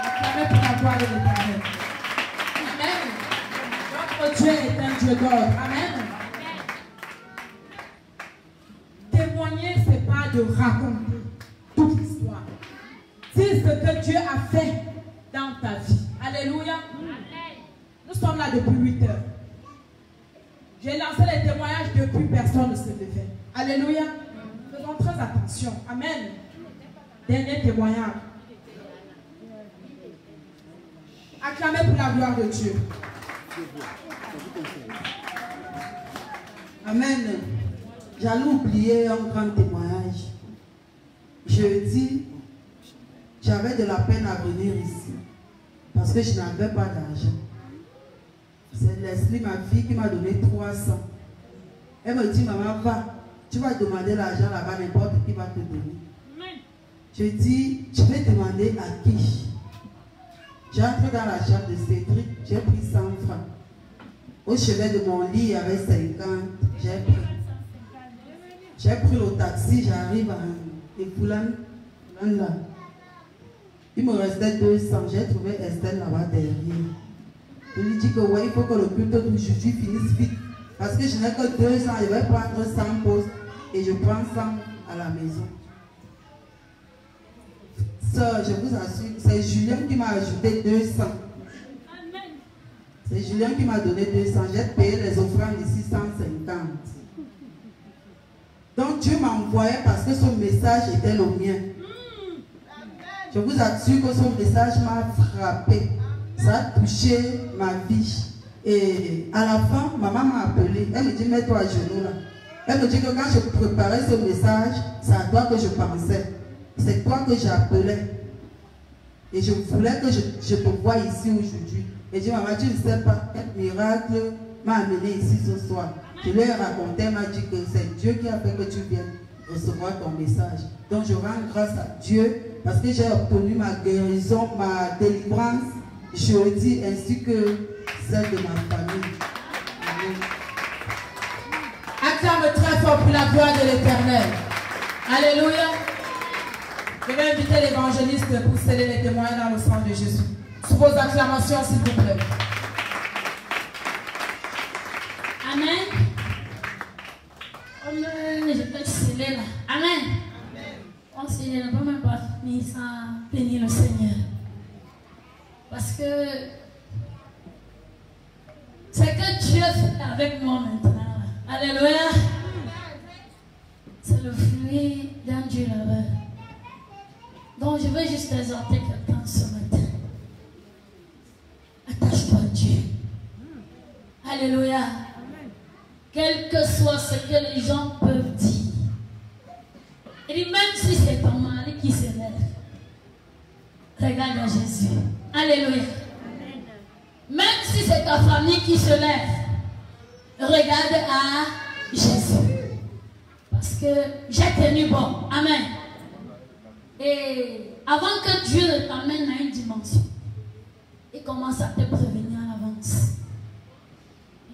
Acclamez pour la gloire de l'Éternel. Amen. Notre Dieu est un Dieu d'or. Amen. Témoigner, ce n'est pas de raconter toute l'histoire. C'est ce que Dieu a fait dans ta vie. Alléluia. Nous sommes là depuis 8 heures. J'ai lancé les témoignages depuis personne ne se levait. Alléluia. Faisons très attention. Amen. Dernier témoignage. Acclamez pour la gloire de Dieu. Amen. J'allais oublier un grand témoignage. Jeudi, j'avais de la peine à venir ici parce que je n'avais pas d'argent. C'est Leslie, ma fille, qui m'a donné 300. Elle me dit, maman, va, tu vas demander l'argent là-bas, n'importe qui va te donner. Je dis, je vais demander à qui? J'ai entré dans la chambre de Cédric, j'ai pris 100 francs. Au chevet de mon lit, il y avait 50, j'ai pris le taxi, j'arrive à Epoulan, là. Il me restait 200, j'ai trouvé Estelle là-bas derrière. Je lui dis que ouais, il faut que le culte d'aujourd'hui finisse vite. Parce que je n'ai que 200, je vais prendre 100 pauses et je prends 100 à la maison. Sœur, je vous assure, c'est Julien qui m'a ajouté 200. C'est Julien qui m'a donné 200. J'ai payé les offrandes ici 150. Donc Dieu m'a envoyé parce que son message était le mien. je vous assure que son message m'a frappé. Ça a touché ma vie. Et à la fin, maman m'a appelé. Elle me dit, mets-toi à genoux là. Elle me dit que quand je préparais ce message, c'est à toi que je pensais. C'est toi que j'appelais. Et je voulais que je te voie ici aujourd'hui. Et je dis, maman, tu ne sais pas quel miracle m'a amené ici ce soir. Je lui ai raconté, elle m'a dit que c'est Dieu qui a fait que tu viennes recevoir ton message. Donc je rends grâce à Dieu parce que j'ai obtenu ma guérison, ma délivrance jeudi ainsi que celle de ma famille. Amen. Acclame très fort pour la gloire de l'Éternel. Alléluia. Je vais inviter l'évangéliste pour sceller les témoins dans le sang de Jésus. Sous vos acclamations, s'il vous plaît. Amen. Je peux sceller là. Amen. On ne peut même pas finir sans bénir le Seigneur. Parce que c'est que Dieu fait avec moi maintenant. Alléluia. C'est le fruit d'un Dieu là-bas. Donc je veux juste exhorter quelqu'un ce matin. Attache-toi à Dieu. Alléluia. Quel que soit ce que les gens peuvent dire. Et même si c'est ton mari qui se lève, regarde à Jésus. Alléluia. Même si c'est ta famille qui se lève, regarde à Jésus. Parce que j'ai tenu bon. Amen. Et avant que Dieu ne t'amène à une dimension, il commence à te prévenir à l'avance.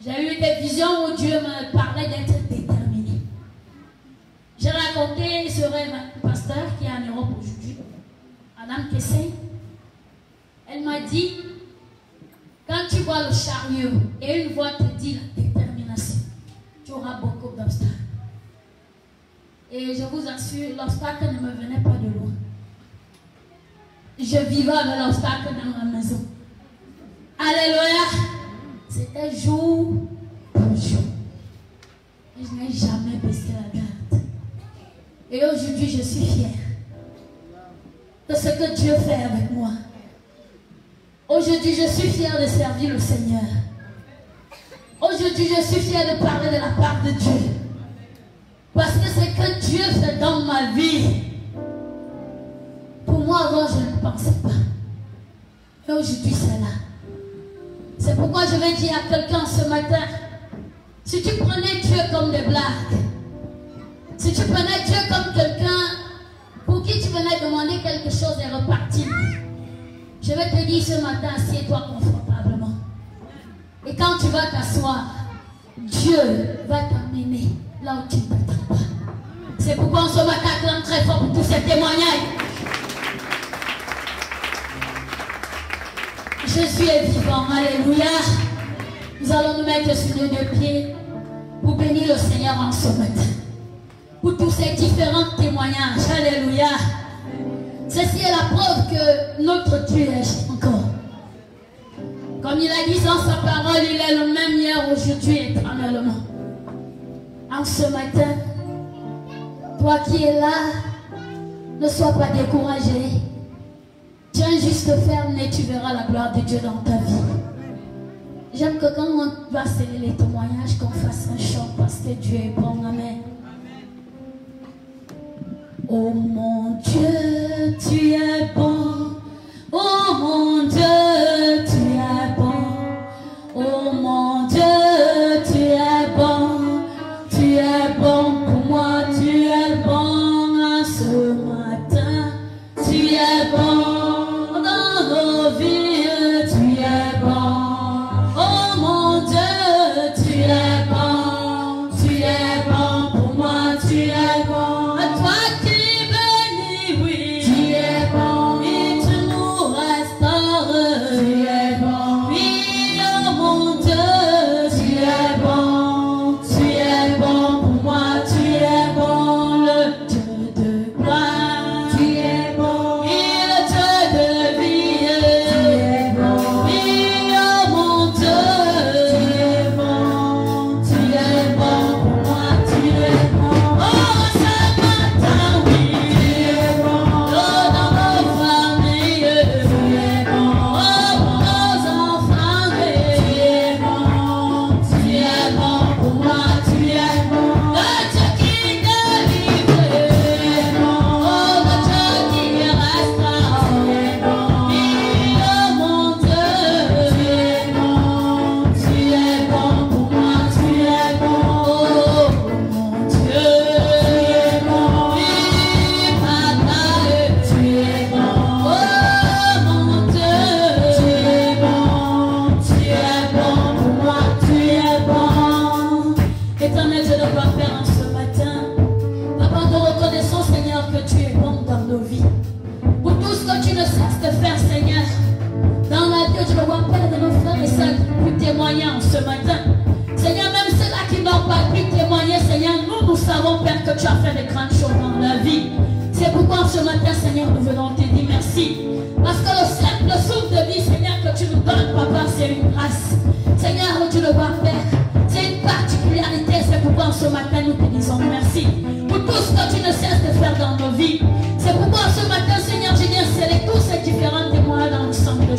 J'ai eu des visions où Dieu me parlait d'être déterminé. J'ai raconté ce rêve à un pasteur qui est en Europe aujourd'hui, Madame Kessé. Elle m'a dit, quand tu vois le chariot et une voix te dit la détermination, tu auras beaucoup d'obstacles. Et je vous assure, l'obstacle ne me venait pas de loin. Je vivais avec l'obstacle dans ma maison. Alléluia. C'était jour pour jour. Et je n'ai jamais baissé la garde. Et aujourd'hui, je suis fière de ce que Dieu fait avec moi. Aujourd'hui, je suis fière de servir le Seigneur. Aujourd'hui, je suis fière de parler de la part de Dieu. Parce que c'est que Dieu fait dans ma vie. Pour moi, avant, je ne pensais pas. Et aujourd'hui, c'est là. C'est pourquoi je vais dire à quelqu'un ce matin, si tu prenais Dieu comme des blagues, si tu prenais Dieu comme quelqu'un pour qui tu venais demander quelque chose et repartir, je vais te dire ce matin, assieds-toi confortablement. Et quand tu vas t'asseoir, Dieu va t'amener là où tu ne t'attends pas. C'est pourquoi on se matin acclame très fort pour tous ces témoignages. Jésus est vivant, alléluia. Nous allons nous mettre sur les deux pieds pour bénir le Seigneur en ce matin. Pour tous ces différents témoignages, alléluia. Ceci est la preuve que notre Dieu est encore. Comme il a dit dans sa parole, il est le même hier, aujourd'hui et éternellement. En ce matin, toi qui es là, ne sois pas découragé. Tiens juste ferme et tu verras la gloire de Dieu dans ta vie. J'aime que quand on va sceller les témoignages, qu'on fasse un chant parce que Dieu est bon. Amen. Oh mon Dieu, tu es bon. Oh mon Dieu, tu es bon. Oh mon Dieu, tu es bon. Tu es bon pour moi, tu es bon ce matin. Tu es bon. Tu es bon, toi qui bénis, oui. Tu es bon.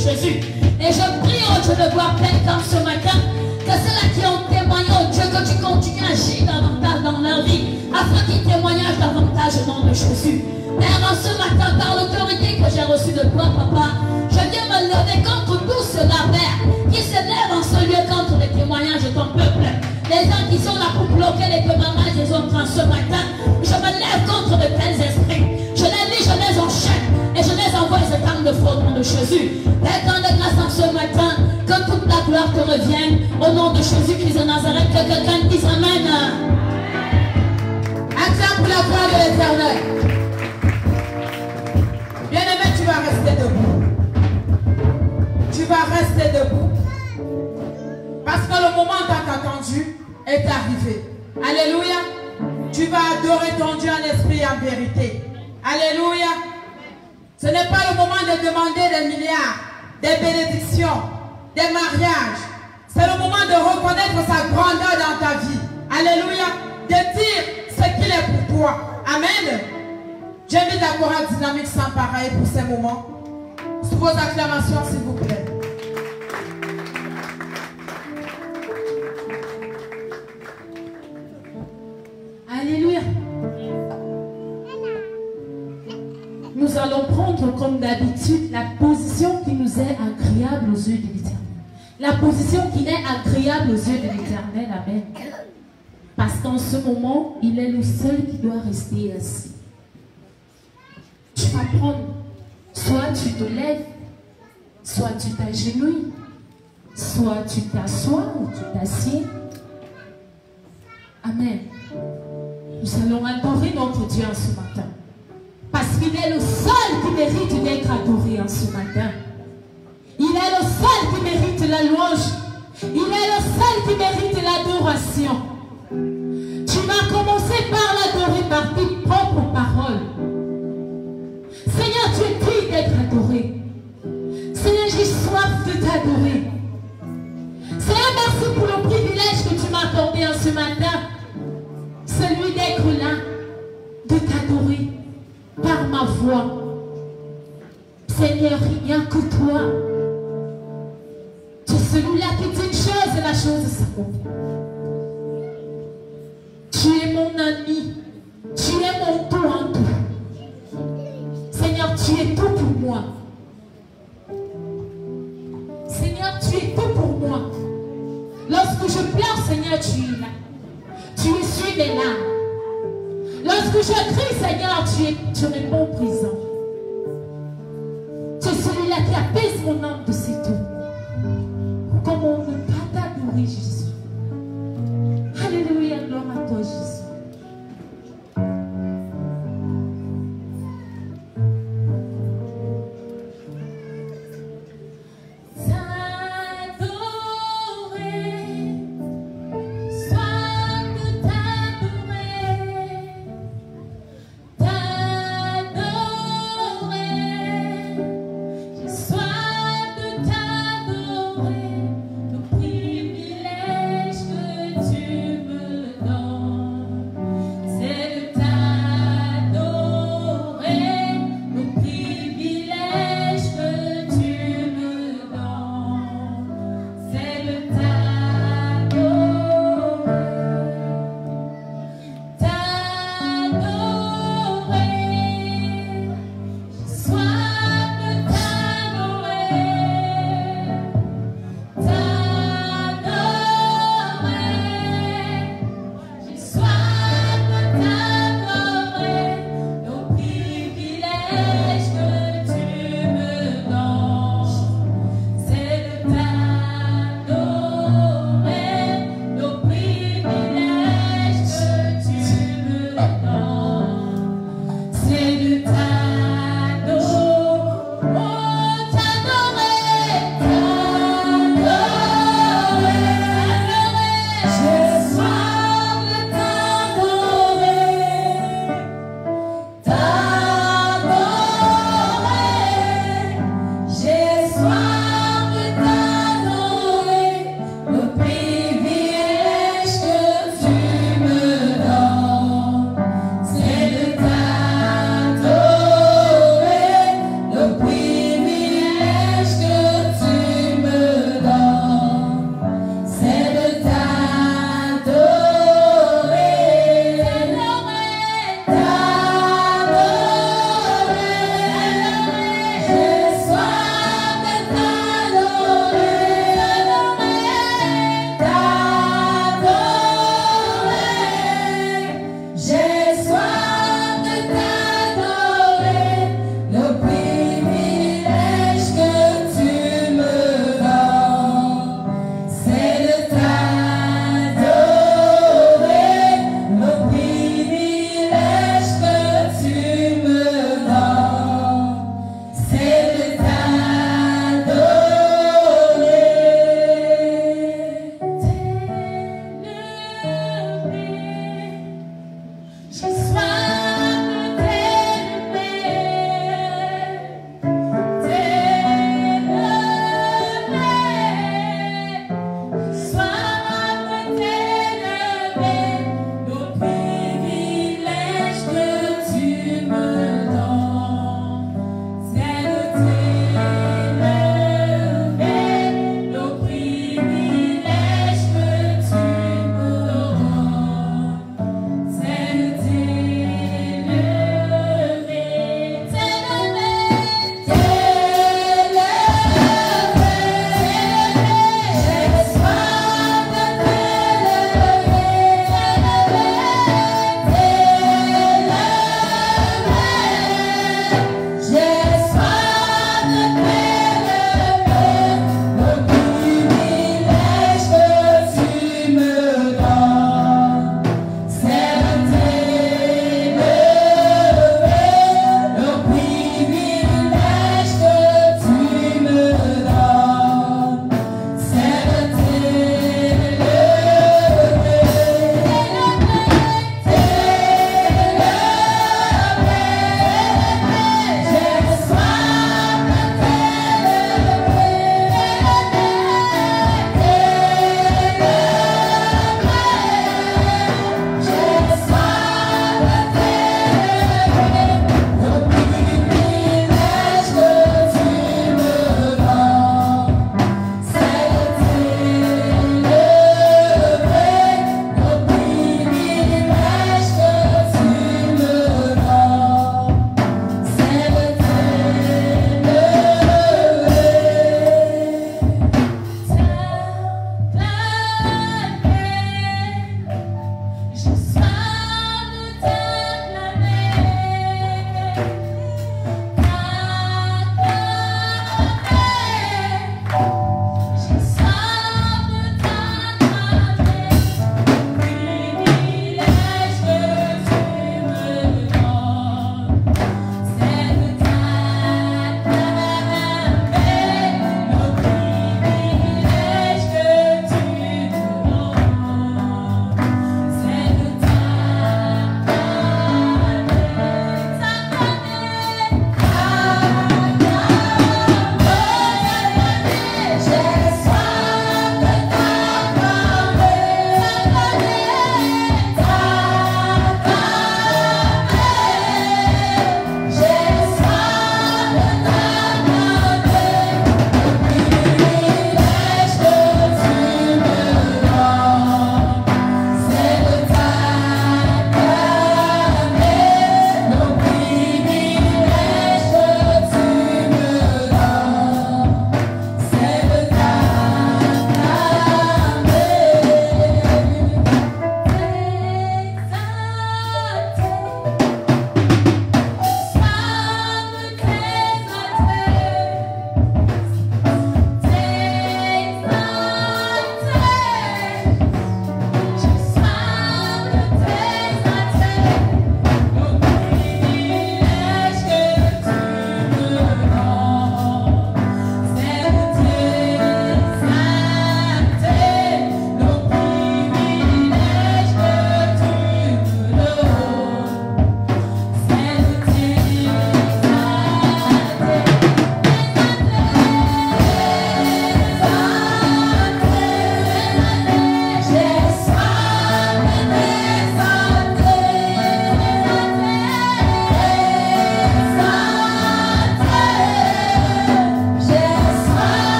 Jésus. Et je prie, oh Dieu, de voir quelqu'un ce matin, que ceux-là qui ont témoigné, oh Dieu, que tu continues à agir davantage dans leur vie, afin qu'ils témoignent davantage au nom de Jésus. Père, en ce matin, par l'autorité que j'ai reçue de toi, Papa, je viens me lever contre tout cela, Père, qui se lève en ce lieu contre les témoignages de ton peuple. Les gens qui sont là pour bloquer les témoignages des autres en ce matin, je me lève contre de tels esprits. Je les lis, je les enchaîne et je les envoie ces temps de feu au nom de Jésus. Père, temps de grâce en ce matin, que toute la gloire te revienne au nom de Jésus-Christ de Nazareth, que quelqu'un dise Amen. Acclame pour la gloire de l'Éternel. Bien-aimé, tu vas rester debout. Tu vas rester debout. Parce que le moment tant attendu est arrivé. Alléluia. Tu vas adorer ton Dieu en esprit et en vérité. Alléluia. Ce n'est pas le moment de demander des milliards, des bénédictions, des mariages. C'est le moment de reconnaître sa grandeur dans ta vie. Alléluia. De dire ce qu'il est pour toi. Amen. J'invite la chorale dynamique sans pareil pour ces moments. Sous vos acclamations, s'il vous plaît. Alléluia. Nous allons prendre comme d'habitude la position qui nous est agréable aux yeux de l'Éternel. La position qui est agréable aux yeux de l'Éternel. Amen. Parce qu'en ce moment, il est le seul qui doit rester assis. Tu vas prendre, soit tu te lèves, soit tu t'agenouilles, soit tu t'assois ou tu t'assieds. Amen. Nous allons adorer notre Dieu en ce matin. Parce qu'il est le seul qui mérite d'être adoré en ce matin. Il est le seul qui mérite la louange. Il est le seul qui mérite l'adoration. Tu vas commencer par l'adorer par tes propres paroles. Seigneur, tu es digne d'être adoré. Seigneur, j'ai soif de t'adorer. Seigneur, merci pour le privilège que tu m'as accordé en ce matin. Celui d'être là, de t'adorer par ma voix. Seigneur, rien que toi. Tu es celui-là qui dit une chose et la chose s'accomplit. Tu es mon ami. Tu es mon tout en tout. Seigneur, tu es tout pour moi. Seigneur, tu es tout pour moi. Lorsque je pleure, Seigneur, tu es là. Tu essuies mes larmes. Lorsque je crie, Seigneur, tu réponds présent. Tu es celui-là qui apaise mon âme de ses tours. Comment ne pas t'adorer, Jésus? Alléluia, gloire à toi, Jésus. Sois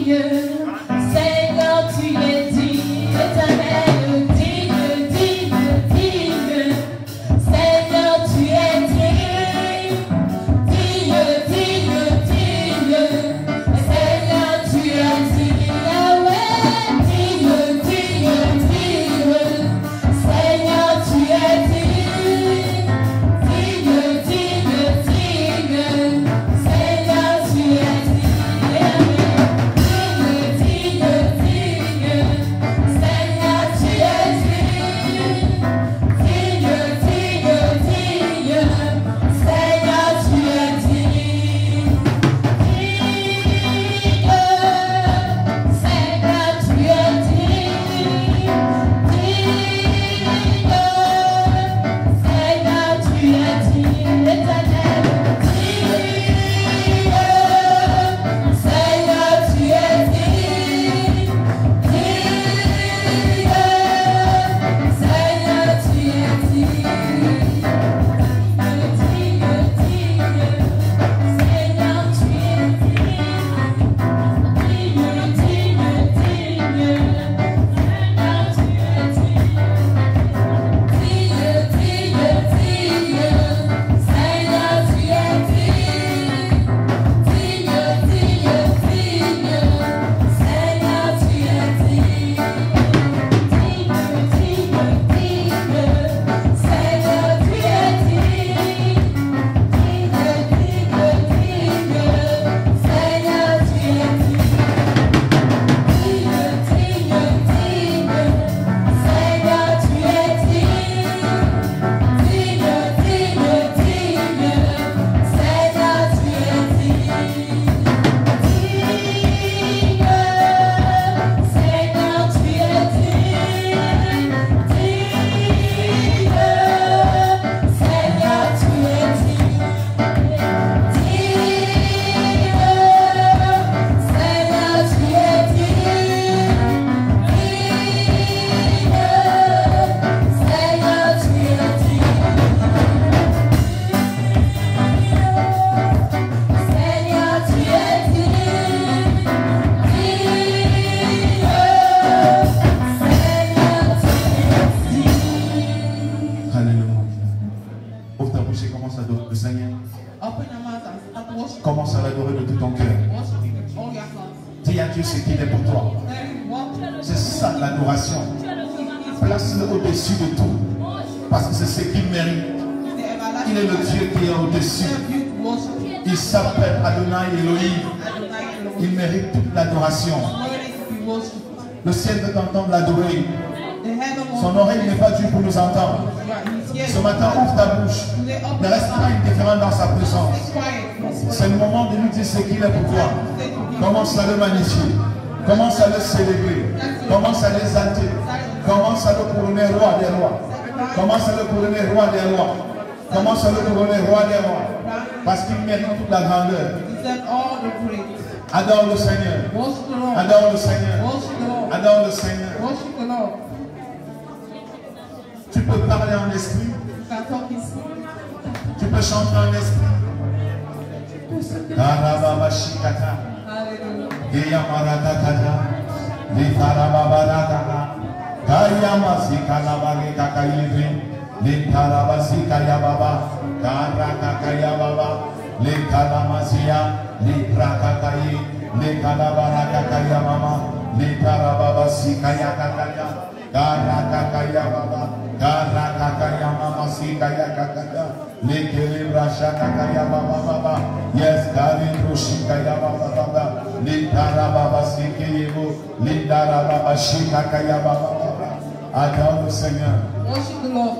Seigneur, tu es digne, éternel, digne, digne, digne. Seigneur, tu es digne, digne, digne, digne. Seigneur, tu es digne, Yahweh, digne, digne, digne. Seigneur, tu es digne, digne, digne, digne. Seigneur, tu es digne, digne, digne, digne. Seigneur, tu es digne, digne, digne, digne. Seigneur, tu es digne, digne. Seigneur, tu es digne, digne. Seigneur, tu es digne, éternel, digne. Seigneur, tu es digne, digne. Seigneur, tu es digne, digne, digne. Seigneur, tu es digne, digne, digne, digne. Seigneur, tu es digne, digne, digne, digne. Seigneur, tu es digne, digne, digne, digne. Seigneur, tu es digne, digne, digne, digne. Seigneur, tu es digne, digne, digne, digne. Seigneur, tu es digne, digne, digne, digne. Seigneur, tu es digne, digne, digne, digne. Seigneur, tu es digne, digne. Seigneur, tu es digne, digne. Seigneur, tu es digne, digne. Seigneur, tu es digne, digne. Seigneur, tu es Seigneur, tu es digne, digne. Seigneur, tu es digne. Alléluia. Ouvre ta bouche et commence à adorer le Seigneur. Open your mouth and worship. Commence à l'adorer de tout ton cœur. Worship with all your heart. Dis à Dieu ce qu'il est pour toi. Then what C'est ça l'adoration. Place-le au-dessus de tout. Parce que c'est ce qu'il mérite. the everlasting Il est le Dieu qui est au-dessus. you to worship. Il s'appelle Adonai Elohim. Adonai Elohim. Il mérite toute l'adoration. Worthy to be worshipped. Le ciel veut t'entendre l'adorer. The heaven Son wants oreille n'est pas due pour nous entendre. He's here. Ce matin, ouvre ta bouche. Today, open Ne reste your pas mouth. indifférent dans sa présence. Stay quiet. C'est le moment de lui dire ce qu'il est pour toi. Commence à le magnifier. Commence à le célébrer. Commence à l'exalter. Commence à le couronner roi des rois. Commence à le couronner roi des rois. Commence à le couronner roi des rois. Parce qu'il mérite toute la grandeur. He said all the praise. Adore le Seigneur. Worship the Lord. Adore le Seigneur. Worship the Lord. Adore le Seigneur. Worship the Lord. Tu peux parler en esprit. You can talk in spirit. Tu peux chanter en esprit. Karababashikata. Hallelujah. Yamarakakata. Litarababarakaka. Kayamasikalabaritakayivin. Litarabasikayababa. Karakakayababa. Likalamasiya. Litrakakayi. Likalabarakakayamama. Litarababasikayakakaya. Karakakayababa. Karakakayamamasikayakakaya. Likilibrashakakayababa. Yes, Kalibrushikayababa. Litarababasikeyebu. Litarababashikakayababa. Adore le Seigneur. Worship the Lord.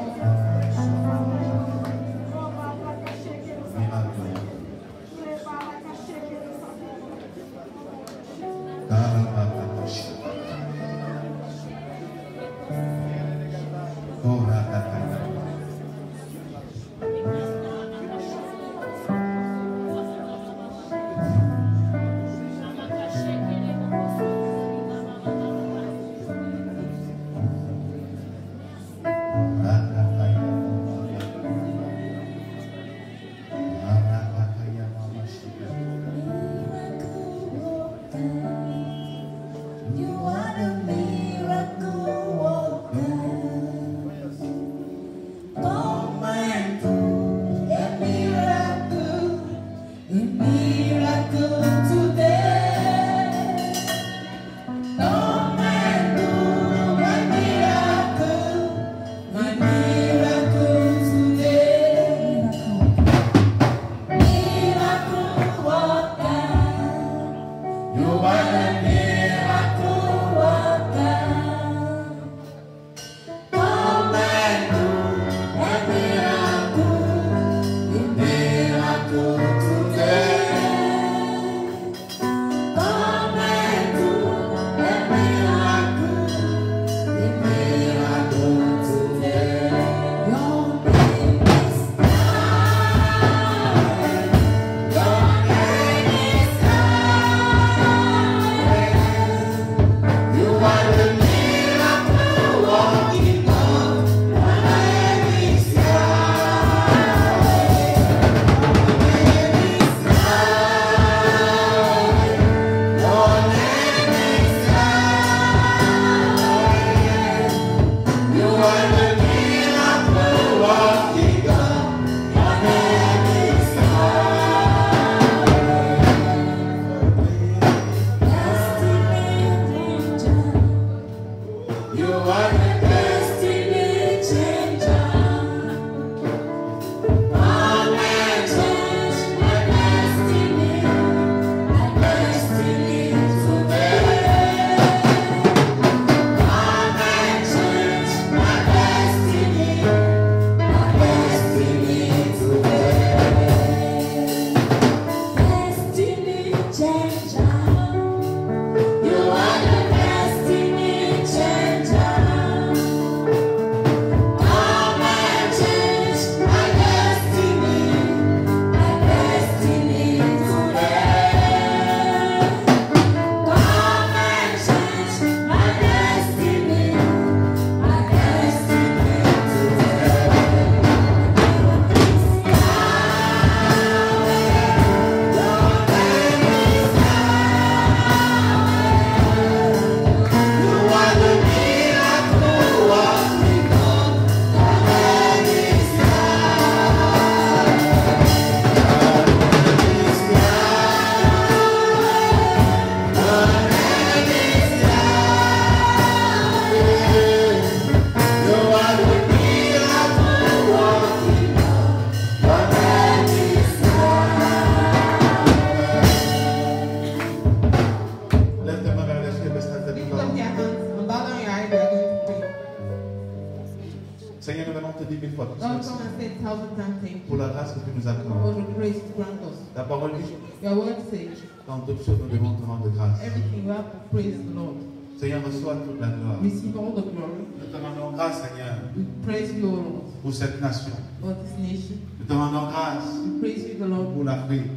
Seigneur, nous venons te dire 1000 fois plus. Lord, come and say 1,000 times thank you Pour la grâce que tu nous accordes. for the grace you grant us. Ta parole dit, Your word says, dans toutes choses, nous devons te rendre grâce. everything we have to praise the Lord. Seigneur, reçois toute la gloire. Receive all the glory. Nous te rendons grâce, Seigneur, We praise you, O Lord, pour cette nation. for this nation. Nous te rendons grâce We praise you, the Lord, pour l'Afrique.